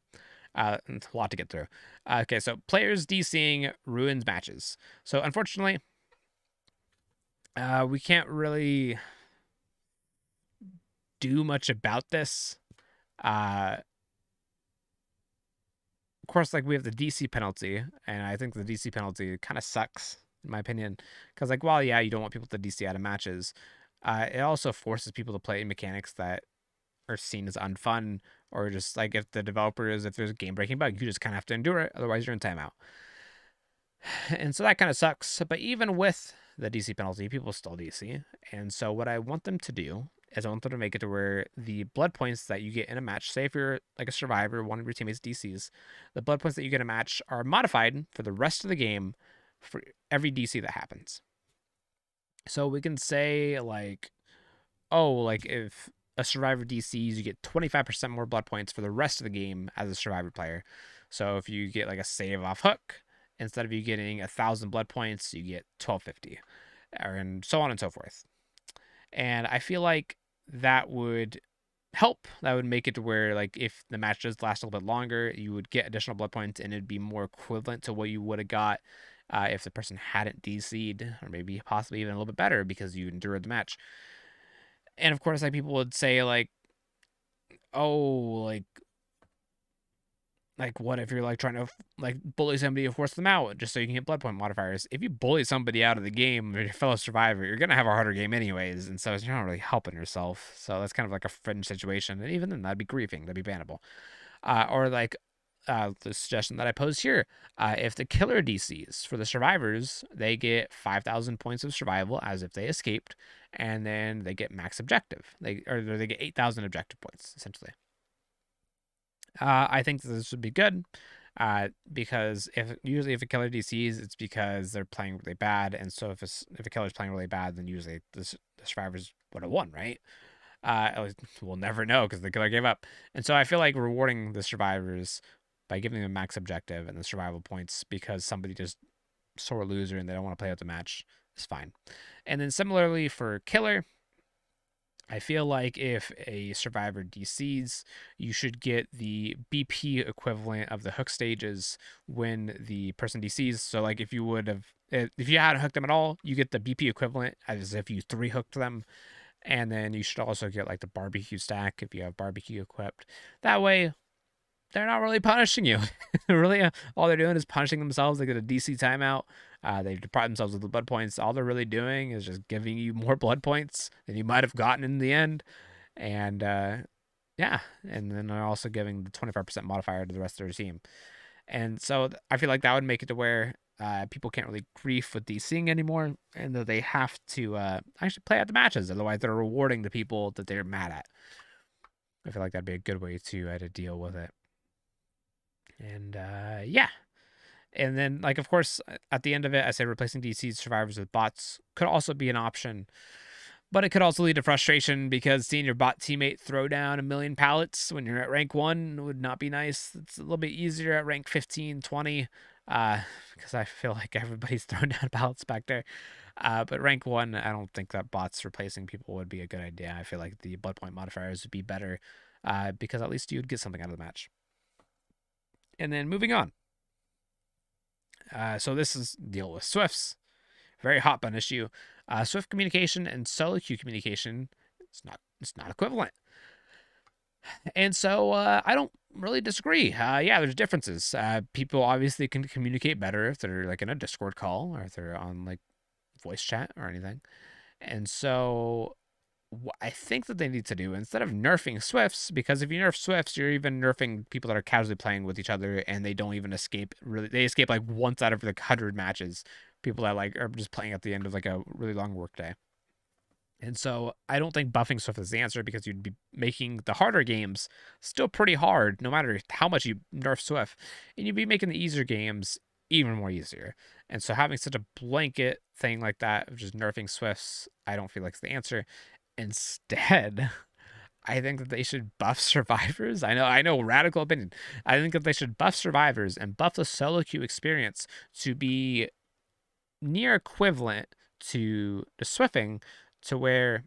It's a lot to get through. Okay, so players DCing ruins matches. So unfortunately, we can't really do much about this. Of course, like we have the DC penalty, and I think the DC penalty kind of sucks in my opinion, because like while yeah you don't want people to DC out of matches, it also forces people to play mechanics that are seen as unfun, or just like if there's a game breaking bug, you just kind of have to endure it, otherwise you're in timeout. And so that kind of sucks. But even with the DC penalty, people still DC. And so what I want them to do is I want them to make it to where the blood points that you get in a match, say if you're like a survivor, one of your teammates DCs, the blood points that you get in a match are modified for the rest of the game for every DC that happens. So we can say like, oh, like if a survivor DCs, you get 25% more blood points for the rest of the game as a survivor player. So if you get like a save off hook, instead of you getting 1,000 blood points, you get 1,250, and so on and so forth. And I feel like that would help. That would make it to where like if the match does last a little bit longer, you would get additional blood points, and it'd be more equivalent to what you would have got if the person hadn't DC'd, or maybe possibly even a little bit better because you endured the match. And of course, like people would say like, oh, like what if you're like trying to like bully somebody and force them out just so you can get blood point modifiers? If you bully somebody out of the game or your fellow survivor, you're gonna have a harder game anyways, and so you're not really helping yourself. So that's kind of like a fringe situation, and even then that'd be griefing, that'd be bannable. Or like the suggestion that I posed here, if the killer DCs for the survivors, they get 5,000 points of survival as if they escaped, and then they get max objective. They get 8,000 objective points essentially. I think this would be good because usually if a killer DCs, it's because they're playing really bad, and so if a killer's playing really bad, then usually the survivors would have won, right? We'll never know because the killer gave up, and so I feel like rewarding the survivors by giving them max objective and the survival points because somebody just sore loser and they don't want to play out the match is fine. And then similarly for killer, I feel like if a survivor DCs, you should get the BP equivalent of the hook stages when the person DCs. So like if you hadn't hooked them at all, you get the BP equivalent as if you 3-hooked them. And then you should also get like the barbecue stack if you have barbecue equipped. That way, they're not really punishing you. Really, all they're doing is punishing themselves. They get a DC timeout. They deprive themselves of the blood points. All they're really doing is just giving you more blood points than you might have gotten in the end. And yeah, and then they're also giving the 25% modifier to the rest of their team. And so I feel like that would make it to where people can't really grief with DCing anymore, and that they have to actually play out the matches. Otherwise, they're rewarding the people that they're mad at. I feel like that'd be a good way to deal with it. And yeah. And then, like, of course, at the end of it, I say replacing DC survivors with bots could also be an option. But it could also lead to frustration because seeing your bot teammate throw down 1,000,000 pallets when you're at rank 1 would not be nice. It's a little bit easier at rank 15, 20, because I feel like everybody's throwing down pallets back there. But rank 1, I don't think that bots replacing people would be a good idea. I feel like the blood point modifiers would be better because at least you'd get something out of the match. And then moving on. So this is deal with Swifts. Very hot button issue. Swift communication and solo queue communication, it's not equivalent. And so I don't really disagree. Yeah, there's differences. People obviously can communicate better if they're like in a Discord call or if they're on like voice chat or anything. And so what I think that they need to do, instead of nerfing Swifts, because if you nerf Swifts, you're even nerfing people that are casually playing with each other and they don't even escape. Really, they escape like once out of like 100 matches. People that like are just playing at the end of like a really long workday. And so I don't think buffing Swift is the answer, because you'd be making the harder games still pretty hard no matter how much you nerf Swift, and you'd be making the easier games even more easier. And so having such a blanket thing like that of just nerfing Swifts, I don't feel like it's the answer. Instead, I think that they should buff survivors. I know, radical opinion. I think that they should buff survivors and buff the solo queue experience to be near equivalent to the Swifting, to where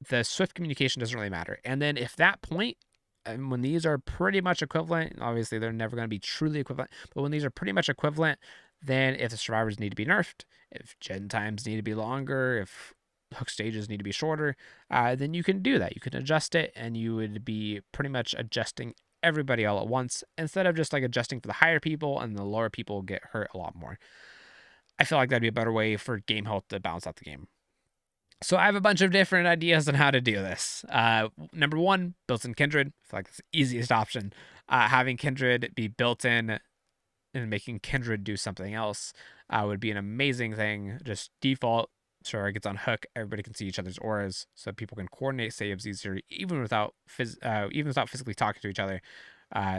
the Swift communication doesn't really matter. And then if that point, and when these are pretty much equivalent, obviously they're never going to be truly equivalent, but when these are pretty much equivalent, then if the survivors need to be nerfed, if gen times need to be longer, if hook stages need to be shorter, then you can do that. You can adjust it, and you would be pretty much adjusting everybody all at once, instead of just like adjusting for the higher people and the lower people get hurt a lot more. I feel like that'd be a better way for game health to balance out the game. So I have a bunch of different ideas on how to do this. Number one, built-in Kindred. I feel like it's the easiest option. Having Kindred be built in and making Kindred do something else would be an amazing thing. Just default, sure, it gets on hook. Everybody can see each other's auras, so people can coordinate saves easier, even without physically talking to each other.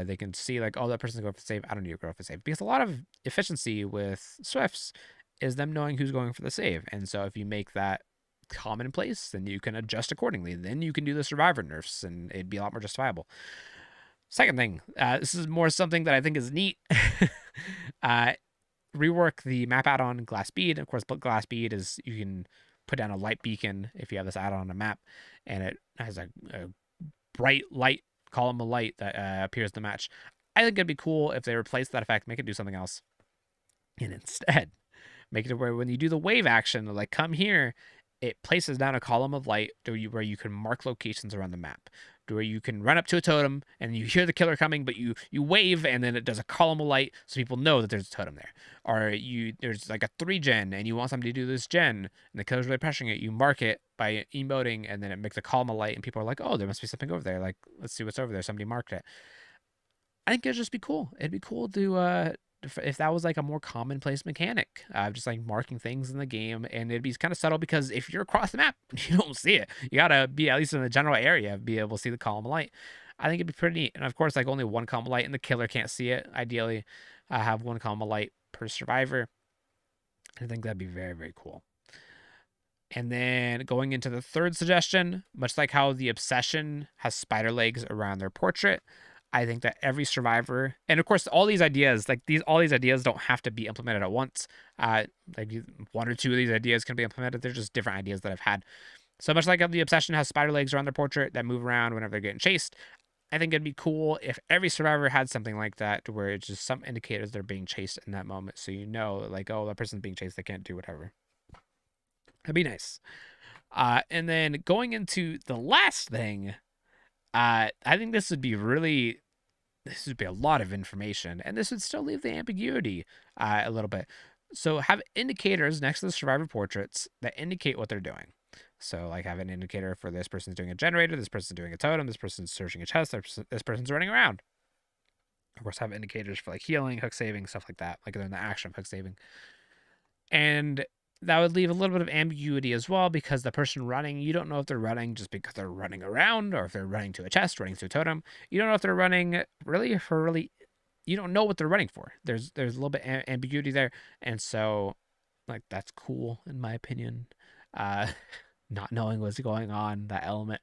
They can see like, oh, that person's going for save. I don't need to go for save, because a lot of efficiency with Swifts is them knowing who's going for the save. And so if you make that commonplace, then you can adjust accordingly. Then you can do the survivor nerfs, and it'd be a lot more justifiable. Second thing, this is more something that I think is neat. Rework the map add-on Glass Bead. Of course, Glass Bead is, you can put down a light beacon if you have this add-on on a map, and it has a bright light column of light that appears in the match. I think it'd be cool if they replace that effect, make it do something else, and instead make it where when you do the wave action, like come here, it places down a column of light where you can mark locations around the map, to where you can run up to a totem and you hear the killer coming, but you wave, and then it does a column of light so people know that there's a totem there. Or there's like a 3 gen and you want somebody to do this gen and the killer's really pressuring it, you mark it by emoting, and then it makes a column of light, and people are like, oh, there must be something over there, like let's see what's over there, somebody marked it. I think it'd just be cool. It'd be cool to if that was like a more commonplace mechanic, just like marking things in the game, and it'd be kind of subtle, because if you're across the map, you don't see it. You gotta be at least in the general area, be able to see the column of light. I think it'd be pretty neat. And of course, like only one column of light, and the killer can't see it. Ideally, have one column of light per survivor. I think that'd be very, very cool. And then going into the third suggestion, much like how the Obsession has spider legs around their portrait, I think that every survivor, and of course, all these ideas, all these ideas don't have to be implemented at once. Like 1 or 2 of these ideas can be implemented. They're just different ideas that I've had. So much like how the Obsession has spider legs around their portrait that move around whenever they're getting chased, I think it'd be cool if every survivor had something like that, to where it's just some indicators they're being chased in that moment. So you know, like, oh, that person's being chased, they can't do whatever. That'd be nice. And then going into the last thing, I think this would be a lot of information, and this would still leave the ambiguity a little bit. So have indicators next to the survivor portraits that indicate what they're doing. So like have an indicator for this person's doing a generator, this person's doing a totem, this person's searching a chest, this person's running around. Of course, have indicators for like healing, hook saving, stuff like that, like they're in the action of hook saving. And that would leave a little bit of ambiguity as well, because the person running, you don't know if they're running just because they're running around, or if they're running to a chest, running to a totem. You don't know if they're running really for really, you don't know what they're running for. There's a little bit ambiguity there. And so like that's cool in my opinion. Uh not knowing what's going on, that element.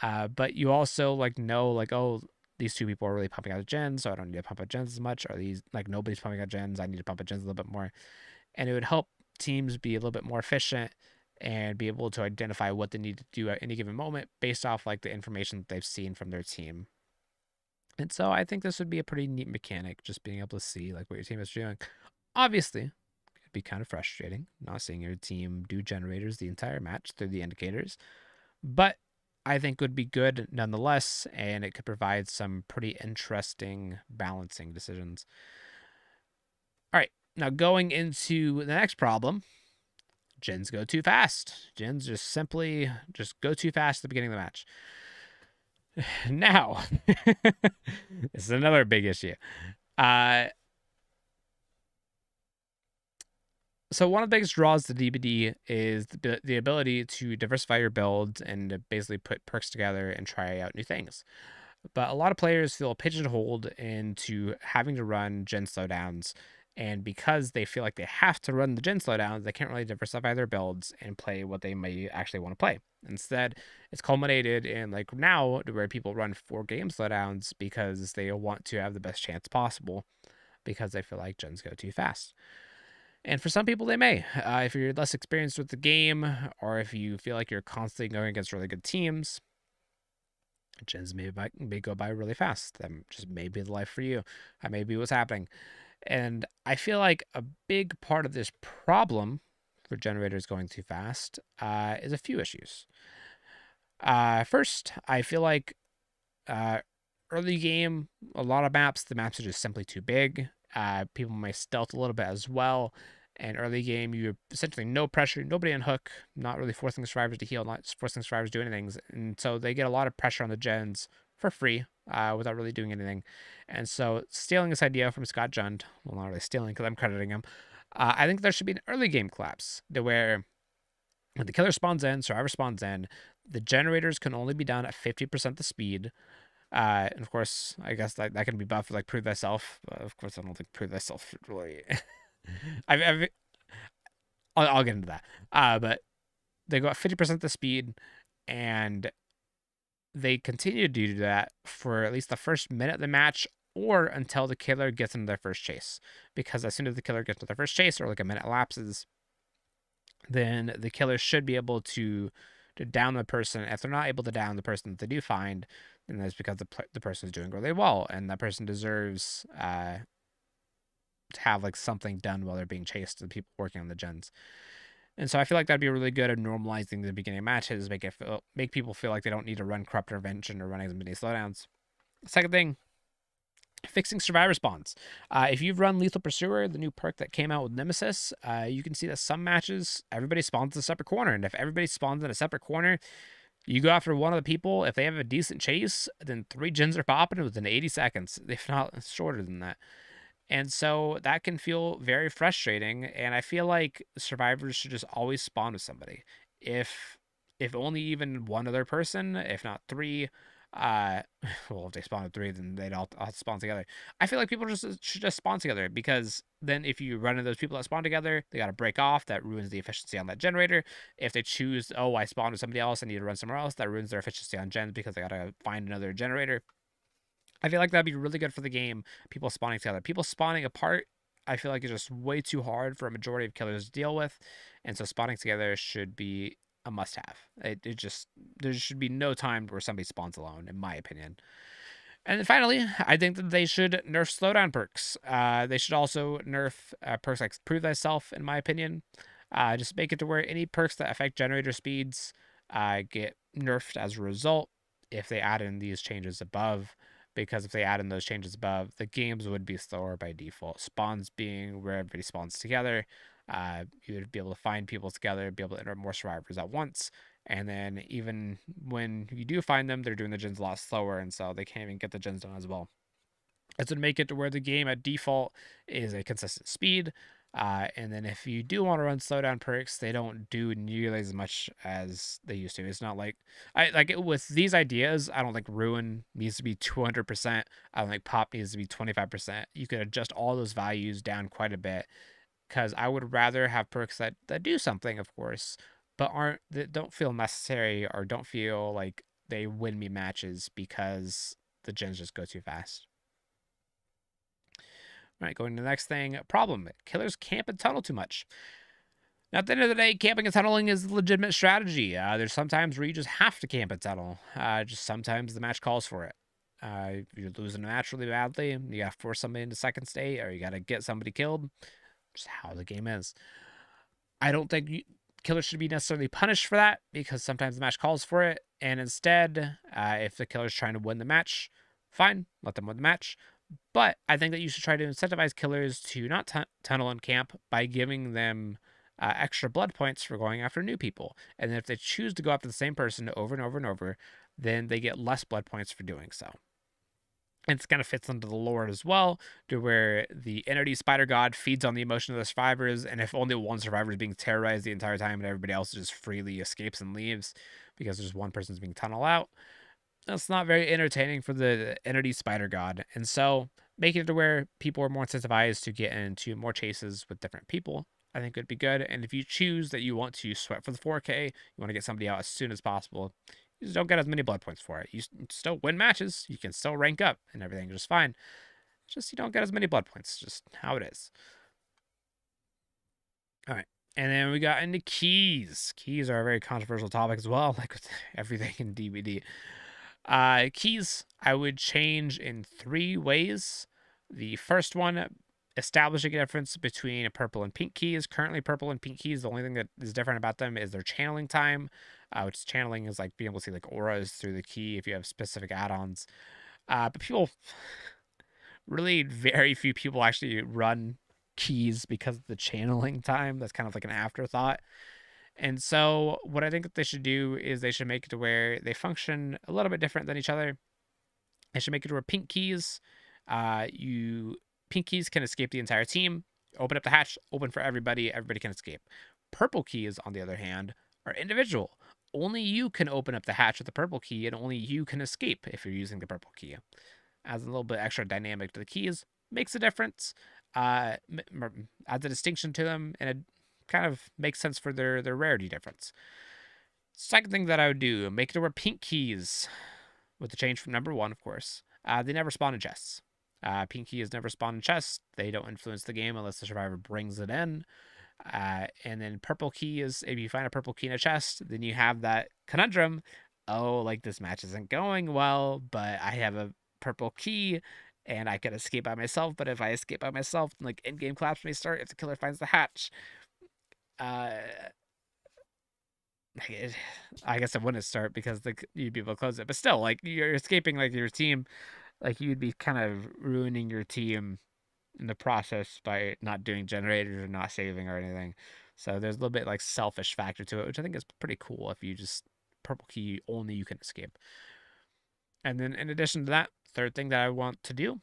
But you also like know like, oh, these two people are really pumping out gens, so I don't need to pump out gens as much. Or these like nobody's pumping out gens, I need to pump out gens a little bit more. And it would help teams be a little bit more efficient and be able to identify what they need to do at any given moment based off like the information that they've seen from their team. And so I think this would be a pretty neat mechanic, just being able to see like what your team is doing. Obviously, it'd be kind of frustrating not seeing your team do generators the entire match through the indicators, but I think would be good nonetheless, and it could provide some pretty interesting balancing decisions. All right, now going into the next problem, gens go too fast. Gens just simply just go too fast at the beginning of the match. Now, this is another big issue. So one of the biggest draws to DBD is the ability to diversify your builds and basically put perks together and try out new things. But a lot of players feel pigeonholed into having to run gen slowdowns, and because they feel like they have to run the gen slowdowns, they can't really diversify their builds and play what they may actually want to play. Instead, it's culminated in like now where people run 4-game slowdowns because they want to have the best chance possible, because they feel like gens go too fast. And for some people, they may. If you're less experienced with the game, or if you feel like you're constantly going against really good teams, gens may go by really fast. That just may be the life for you. That may be what's happening. And I feel like a big part of this problem for generators going too fast is a few issues. First, I feel like early game, a lot of maps, the maps are just simply too big. People may stealth a little bit as well. And early game, you have essentially no pressure, nobody on hook, not really forcing the survivors to heal, not forcing survivors to do anything. And so they get a lot of pressure on the gens for free without really doing anything. And so stealing this idea from Scott Jund, well, not really stealing because I'm crediting him, I think there should be an early game collapse to where when the killer spawns in, survivor spawns in, the generators can only be done at 50% the speed. And of course, I guess that can be buffed like prove thyself. But of course, I don't think prove thyself should really. I'll get into that. But they go at 50% the speed, and they continue to do that for at least the first minute of the match, or until the killer gets into their first chase. Because as soon as the killer gets into their first chase, or like a minute elapses, then the killer should be able to down the person. If they're not able to down the person that they do find, then that's because the person is doing really well, and that person deserves to have like something done while they're being chased to the people working on the gens. And so I feel like that'd be really good at normalizing the beginning of matches, make people feel like they don't need to run corrupt intervention or running as many slowdowns. Second thing, fixing survivor spawns. If you've run Lethal Pursuer, the new perk that came out with Nemesis, you can see that some matches everybody spawns in a separate corner, and if everybody spawns in a separate corner, you go after one of the people. If they have a decent chase, then 3 gens are popping within 80 seconds, if not shorter than that. And so that can feel very frustrating. And I feel like survivors should just always spawn with somebody. If only even one other person, if not 3, well, if they spawn with 3, then they'd all spawn together. I feel like people should just spawn together, because then if you run into those people that spawn together, they got to break off. That ruins the efficiency on that generator. If they choose, oh, I spawned with somebody else, I need to run somewhere else, that ruins their efficiency on gens because they got to find another generator. I feel like that'd be really good for the game. People spawning together. People spawning apart, I feel like it's just way too hard for a majority of killers to deal with. And so spawning together should be a must-have. There should be no time where somebody spawns alone, in my opinion. And then finally, I think that they should nerf slowdown perks. They should also nerf perks like Prove Thyself, in my opinion. Just make it to where any perks that affect generator speeds get nerfed as a result if they add in these changes above. Because if they add in those changes above, the games would be slower by default. Spawns being where everybody spawns together. You would be able to find people together, be able to enter more survivors at once. And then even when you do find them, they're doing the gens a lot slower, and so they can't even get the gens done as well. It's going to make it to where the game at default is a consistent speed. And then if you do want to run slowdown perks, they don't do nearly as much as they used to. It's not like with these ideas. I don't think Ruin needs to be 200%. I don't think Pop needs to be 25%. You could adjust all those values down quite a bit, because I would rather have perks that do something, of course, but that don't feel necessary or don't feel like they win me matches because the gens just go too fast. All right, going to the next thing. Problem: killers camp and tunnel too much. Now, at the end of the day, camping and tunneling is a legitimate strategy. There's sometimes where you just have to camp and tunnel. Just sometimes the match calls for it. You're losing a match really badly. You gotta force somebody into second state, or you gotta get somebody killed. Just how the game is. I don't think killers should be necessarily punished for that, because sometimes the match calls for it. And instead, if the killer's trying to win the match, fine, let them win the match. But I think that you should try to incentivize killers to not tunnel and camp by giving them extra blood points for going after new people. And then if they choose to go after the same person over and over and over, then they get less blood points for doing so. And it kind of fits into the lore as well, to where the entity Spider God feeds on the emotion of the survivors, and if only one survivor is being terrorized the entire time and everybody else just freely escapes and leaves because there's one person's being tunneled out, that's not very entertaining for the entity Spider God. And so making it to where people are more incentivized to get into more chases with different people, I think would be good. And if you choose that you want to sweat for the 4K, you want to get somebody out as soon as possible, you just don't get as many blood points for it. You still win matches, you can still rank up and everything just fine. It's just you don't get as many blood points, just how it is. All right. And then we got into keys. Keys are a very controversial topic as well, like with everything in DBD. Keys, I would change in 3 ways. The first one, establishing a difference between purple and pink keys. Currently, purple and pink keys, the only thing that is different about them is their channeling time, which channeling is like being able to see like auras through the key if you have specific add-ons. But people, really very few people actually run keys because of the channeling time. That's kind of like an afterthought. And so what I think that they should do is they should make it to where they function a little bit different than each other. They should make it to where pink keys can escape the entire team. Open up the hatch, open for everybody. Everybody can escape. Purple keys, on the other hand, are individual. Only you can open up the hatch with the purple key, and only you can escape if you're using the purple key. Adds a little bit extra dynamic to the keys, makes a difference, adds a distinction to them, and it kind of makes sense for their rarity difference. Second thing that I would do, make it to where pink keys, with the change from number 1, of course, they never spawn in chests. Pink keys never spawn in chests. They don't influence the game unless the survivor brings it in. And then purple keys, if you find a purple key in a chest, then you have that conundrum. Oh, like this match isn't going well, but I have a purple key and I could escape by myself. But if I escape by myself, then like in-game collapse may start if the killer finds the hatch. I guess it wouldn't start because you'd be able to close it. But still, like you're escaping like your team, like you'd be kind of ruining your team in the process by not doing generators or not saving or anything. So there's a little bit like selfish factor to it, which I think is pretty cool if you just purple key only you can escape. And then in addition to that, third thing that I want to do,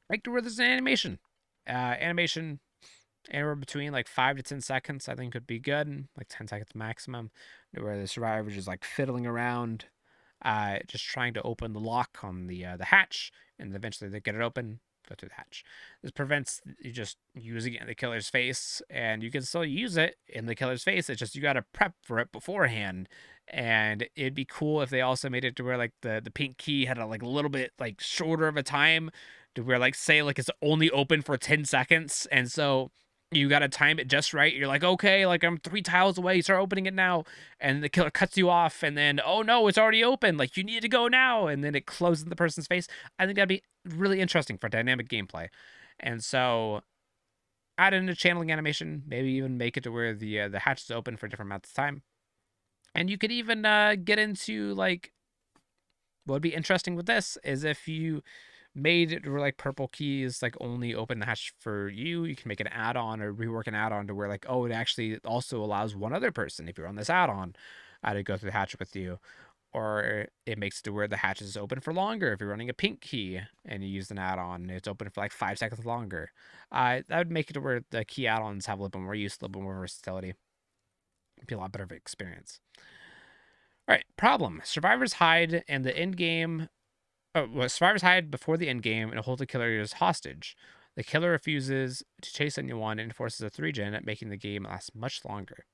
make where there's an animation. Animation anywhere between like 5 to 10 seconds, I think would be good, like 10 seconds maximum, where the survivor is like fiddling around, just trying to open the lock on the hatch, and eventually they get it open, go through the hatch. This prevents you just using it in the killer's face, and you can still use it in the killer's face. It's just you got to prep for it beforehand. And it'd be cool if they also made it to where like the pink key had a like a little bit like shorter of a time, to where like say like it's only open for 10 seconds, and so you got to time it just right. You're like, okay, like I'm 3 tiles away, start opening it now. And the killer cuts you off, and then, oh no, it's already open. Like, you need to go now. And then it closes in the person's face. I think that'd be really interesting for dynamic gameplay. And so add in a channeling animation, maybe even make it to where the hatch is open for different amounts of time. And you could even get into, like, what would be interesting with this is if you made it where like purple keys like only open the hatch for you. You can make an add-on or rework an add-on to where like, oh, it actually also allows one other person, if you're on this add-on, to go through the hatch with you. or it makes it to where the hatch is open for longer. If you're running a pink key and you use an add-on, it's open for like 5 seconds longer. That would make it to where the key add-ons have a little bit more use, a little bit more versatility. It'd be a lot better of an experience. All right, problem. Survivors hide and the end game. Oh, well, survivors hide before the end game and hold the killer as hostage. The killer refuses to chase anyone and forces a 3-gen, making the game last much longer.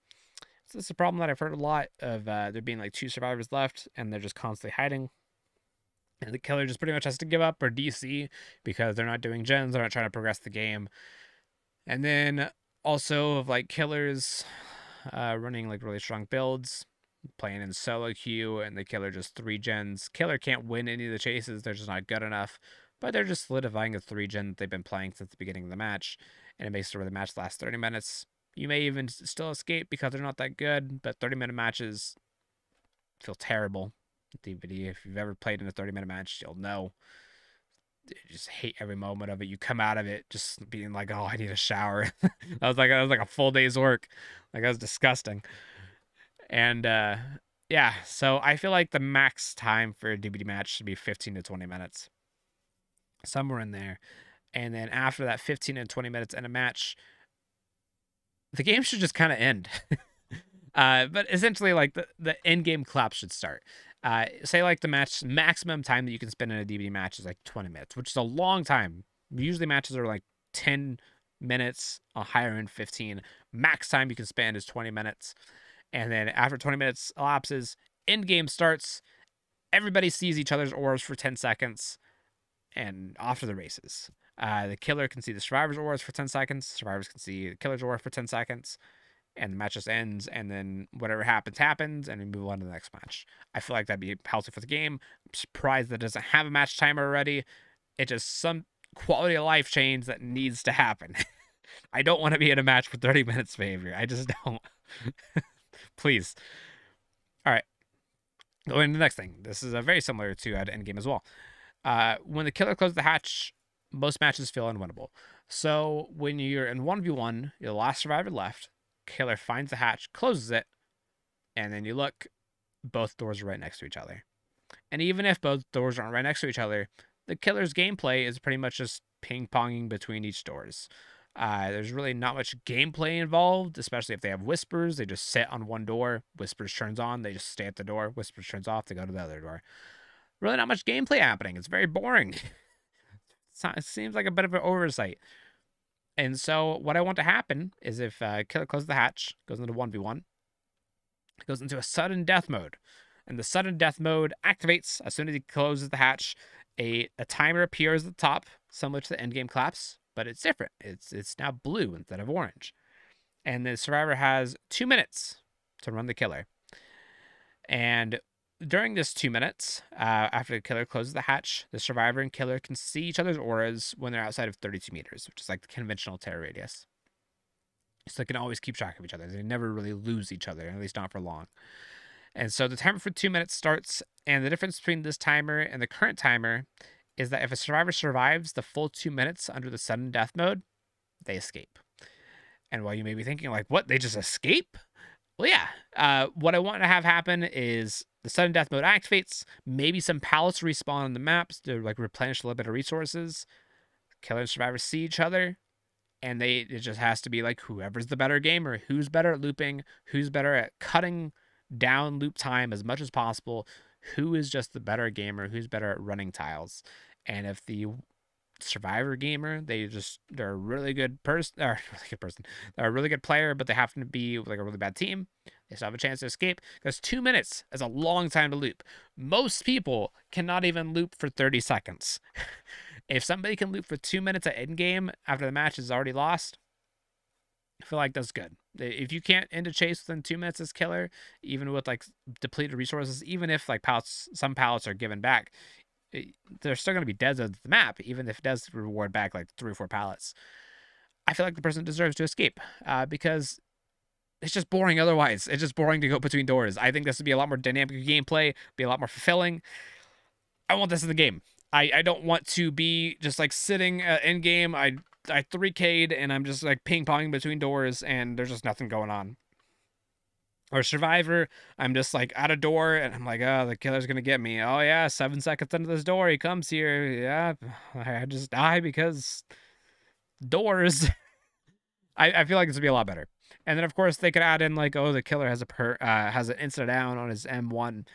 So this is a problem that I've heard a lot of, there being like 2 survivors left, and they're just constantly hiding. And the killer just pretty much has to give up or DC because they're not doing gens, they're not trying to progress the game. And then also of like killers running like really strong builds, playing in solo queue, and the killer just 3-gens. Killer can't win any of the chases, they're just not good enough, but they're just solidifying a 3-gen that they've been playing since the beginning of the match, and it makes it where the match lasts 30 minutes. You may even still escape because they're not that good, but 30-minute matches feel terrible. DVD, if you've ever played in a 30-minute match, you'll know. You just hate every moment of it. You come out of it just being like, oh, I need a shower. that was like a full day's work. Like, that was disgusting. And yeah, so I feel like the max time for a DBD match should be 15 to 20 minutes. Somewhere in there. And then after that 15 and 20 minutes in a match, the game should just kind of end. But essentially, like, the end game collapse should start. Say, like, the match maximum time that you can spend in a DBD match is like 20 minutes, which is a long time. Usually matches are like 10 minutes, a higher end 15. Max time you can spend is 20 minutes. And then after 20 minutes elapses, end game starts. Everybody sees each other's auras for 10 seconds, and off to the races. The killer can see the survivor's auras for 10 seconds. Survivors can see the killer's aura for 10 seconds. And the match just ends, and then whatever happens, and we move on to the next match. I feel like that'd be healthy for the game. I'm surprised that it doesn't have a match timer already. It's just some quality of life change that needs to happen. I don't want to be in a match for 30 minutes, behavior. I just don't. Please. All right. Going to the next thing. This is very similar to Endgame as well. When the killer closes the hatch, most matches feel unwinnable. So when you're in 1v1, you're the last survivor left, killer finds the hatch, closes it, and then you look, both doors are right next to each other. And even if both doors aren't right next to each other, the killer's gameplay is pretty much just ping-ponging between each doors. There's really not much gameplay involved, especially if they have whispers. They just sit on one door, whispers turns on, they just stay at the door, whispers turns off, they go to the other door. Really not much gameplay happening. It's very boring. It seems like a bit of an oversight. And so what I want to happen is if killer closes the hatch, goes into 1v1, it goes into a sudden death mode. And the sudden death mode activates as soon as he closes the hatch. A timer appears at the top, similar to the endgame collapse, but it's different. It's now blue instead of orange. And the survivor has 2 minutes to run the killer. And during this 2 minutes, after the killer closes the hatch, the survivor and killer can see each other's auras when they're outside of 32 meters, which is like the conventional terror radius. So they can always keep track of each other. They never really lose each other, at least not for long. And so the timer for 2 minutes starts, and the difference between this timer and the current timer is that if a survivor survives the full 2 minutes under the sudden death mode, they escape. And while you may be thinking, like, what, they just escape? Well, yeah. What I want to have happen is the sudden death mode activates, maybe some pallets respawn on the maps to like replenish a little bit of resources. Killer and survivors see each other, and it just has to be like whoever's the better gamer, who's better at looping, who's better at cutting down loop time as much as possible, who is just the better gamer, who's better at running tiles. And if the survivor gamer, they're a really good person, they're a really good player, but they happen to be like a really bad team, they still have a chance to escape, because 2 minutes is a long time to loop. Most people cannot even loop for 30 seconds. If somebody can loop for 2 minutes at endgame after the match is already lost, I feel like that's good. If you can't end a chase within 2 minutes as killer, even with like depleted resources, even if like some pallets are given back, they're still going to be dead on the map, even if it does reward back like 3 or 4 pallets. I feel like the person deserves to escape because it's just boring otherwise. It's just boring to go between doors. I think this would be a lot more dynamic gameplay, be a lot more fulfilling. I want this in the game. I don't want to be just like sitting in game. I 3K'd and I'm just like ping-ponging between doors and there's just nothing going on. Or Survivor, I'm just like at a door and I'm like, oh, the killer's gonna get me. Oh yeah, 7 seconds into this door, he comes here. Yeah, I just die because doors. I feel like this would be a lot better. And then of course they could add in like, oh, the killer has an instant down on his M1.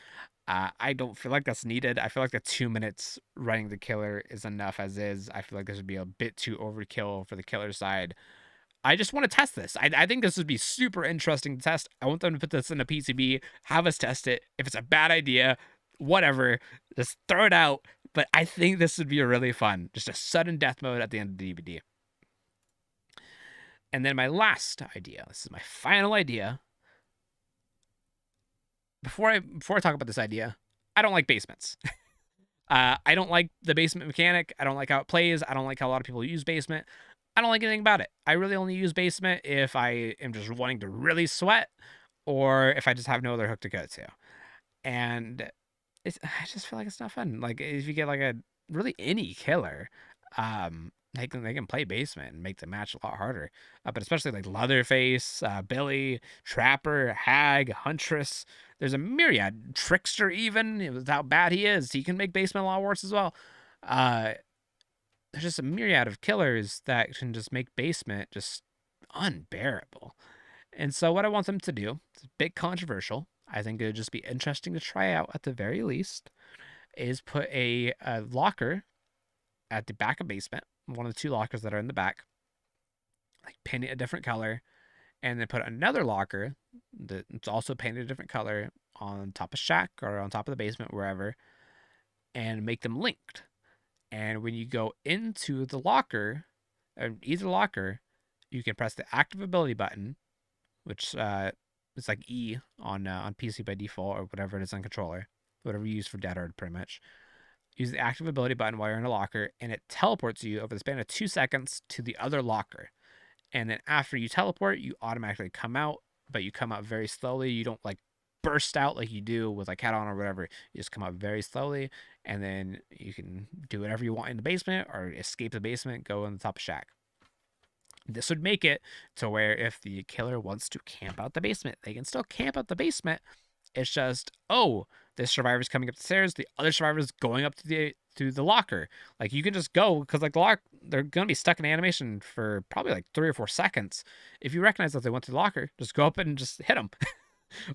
I don't feel like that's needed. I feel like the 2 minutes running the killer is enough as is. I feel like this would be a bit too overkill for the killer side. I just want to test this. I think this would be super interesting to test. I want them to put this in a PCB, have us test it. If it's a bad idea, whatever, just throw it out. But I think this would be really fun. Just a sudden death mode at the end of the DVD. And then my last idea. This is my final idea. Before I talk about this idea, I don't like basements. I don't like the basement mechanic. I don't like how it plays. I don't like how a lot of people use basement. I don't like anything about it. I really only use basement if I am just wanting to really sweat or if I just have no other hook to go to. And I just feel like it's not fun. Like if you get like a really any killer, they can play basement and make the match a lot harder. But especially like Leatherface, Billy, Trapper, Hag, Huntress. There's a myriad. Trickster even, with how bad he is, he can make basement a lot worse as well. There's just a myriad of killers that can just make basement just unbearable. And so what I want them to do, it's a bit controversial, I think it would just be interesting to try out at the very least, is put a locker at the back of basement, one of the two lockers that are in the back, like paint it a different color, and then put another locker that's also painted a different color on top of shack or on top of the basement, wherever, and make them linked. And when you go into the locker, either locker, you can press the active ability button, which is like E on PC by default or whatever it is on controller, whatever you use for Dead Hard, pretty much. Use the active ability button while you're in a locker, and it teleports you over the span of 2 seconds to the other locker. And then after you teleport, you automatically come out, but you come out very slowly. You don't like burst out like you do with like Hat On or whatever. You just come out very slowly, and then you can do whatever you want in the basement or escape the basement, go on the top of shack. This would make it to where if the killer wants to camp out the basement, they can still camp out the basement. It's just, oh, this survivor's coming up the stairs, the other survivor's going up to the locker. Like you can just go because like they're gonna be stuck in animation for probably like 3 or 4 seconds. If you recognize that they went to the locker, just go up and just hit them.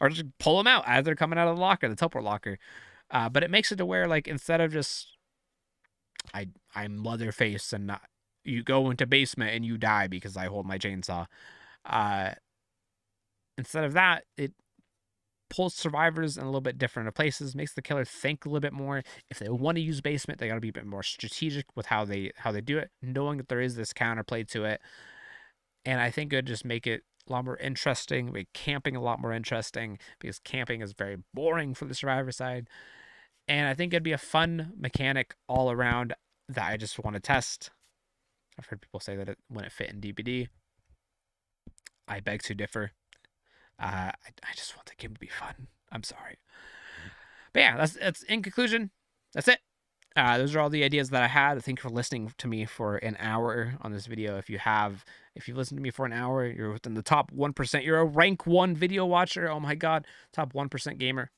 Or just pull them out as they're coming out of the locker, the teleport locker. But it makes it to where like instead of just I'm Leatherface and not, you go into basement and you die because I hold my chainsaw. Instead of that, it pulls survivors in a little bit different places, makes the killer think a little bit more. If they want to use basement, they got to be a bit more strategic with how they do it, knowing that there is this counterplay to it. And I think it would just make it a lot more interesting, make camping a lot more interesting, because camping is very boring for the survivor side. And I think it'd be a fun mechanic all around that I just want to test. I've heard people say that it wouldn't fit in DBD. I beg to differ. I just want the game to be fun. I'm sorry. But yeah, that's in conclusion, that's it. Those are all the ideas that I had. Thank you for listening to me for an hour on this video. If you've listened to me for an hour, you're within the top 1%. You're a rank 1 video watcher. Oh my God, top 1% gamer.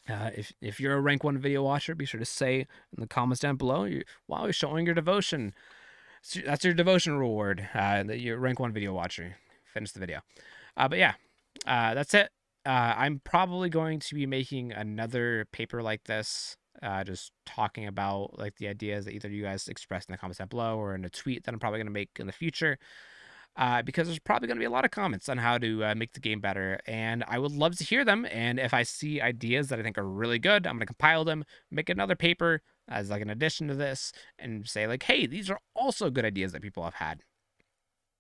If you're a rank 1 video watcher, be sure to say in the comments down below, while you're showing your devotion. That's your devotion reward, that you're a rank 1 video watcher. Finish the video. But yeah, that's it. I'm probably going to be making another paper like this, just talking about like the ideas that either you guys expressed in the comments down below or in a tweet that I'm probably going to make in the future. Because there's probably going to be a lot of comments on how to make the game better, and I would love to hear them. And if I see ideas that I think are really good, I'm going to compile them, make another paper as like an addition to this, and say like, hey, these are also good ideas that people have had.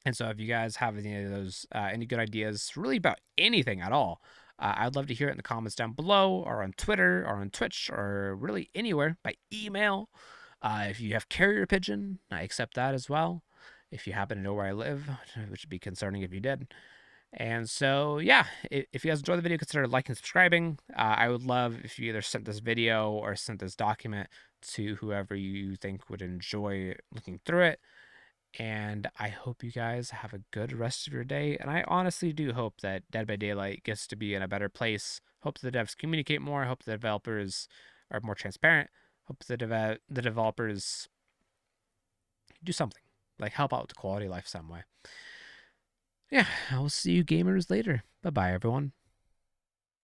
And so if you guys have any of those, any good ideas, really about anything at all, I'd love to hear it in the comments down below, or on Twitter, or on Twitch, or really anywhere, by email. If you have carrier pigeon, I accept that as well. If you happen to know where I live, which would be concerning if you did. And so, yeah, if you guys enjoyed the video, consider liking and subscribing. I would love if you either sent this video or sent this document to whoever you think would enjoy looking through it. And I hope you guys have a good rest of your day. And I honestly do hope that Dead by Daylight gets to be in a better place. Hope the devs communicate more. Hope the developers are more transparent. Hope the developers do something, like help out with the quality of life some way. Yeah, I will see you gamers later. Bye bye, everyone.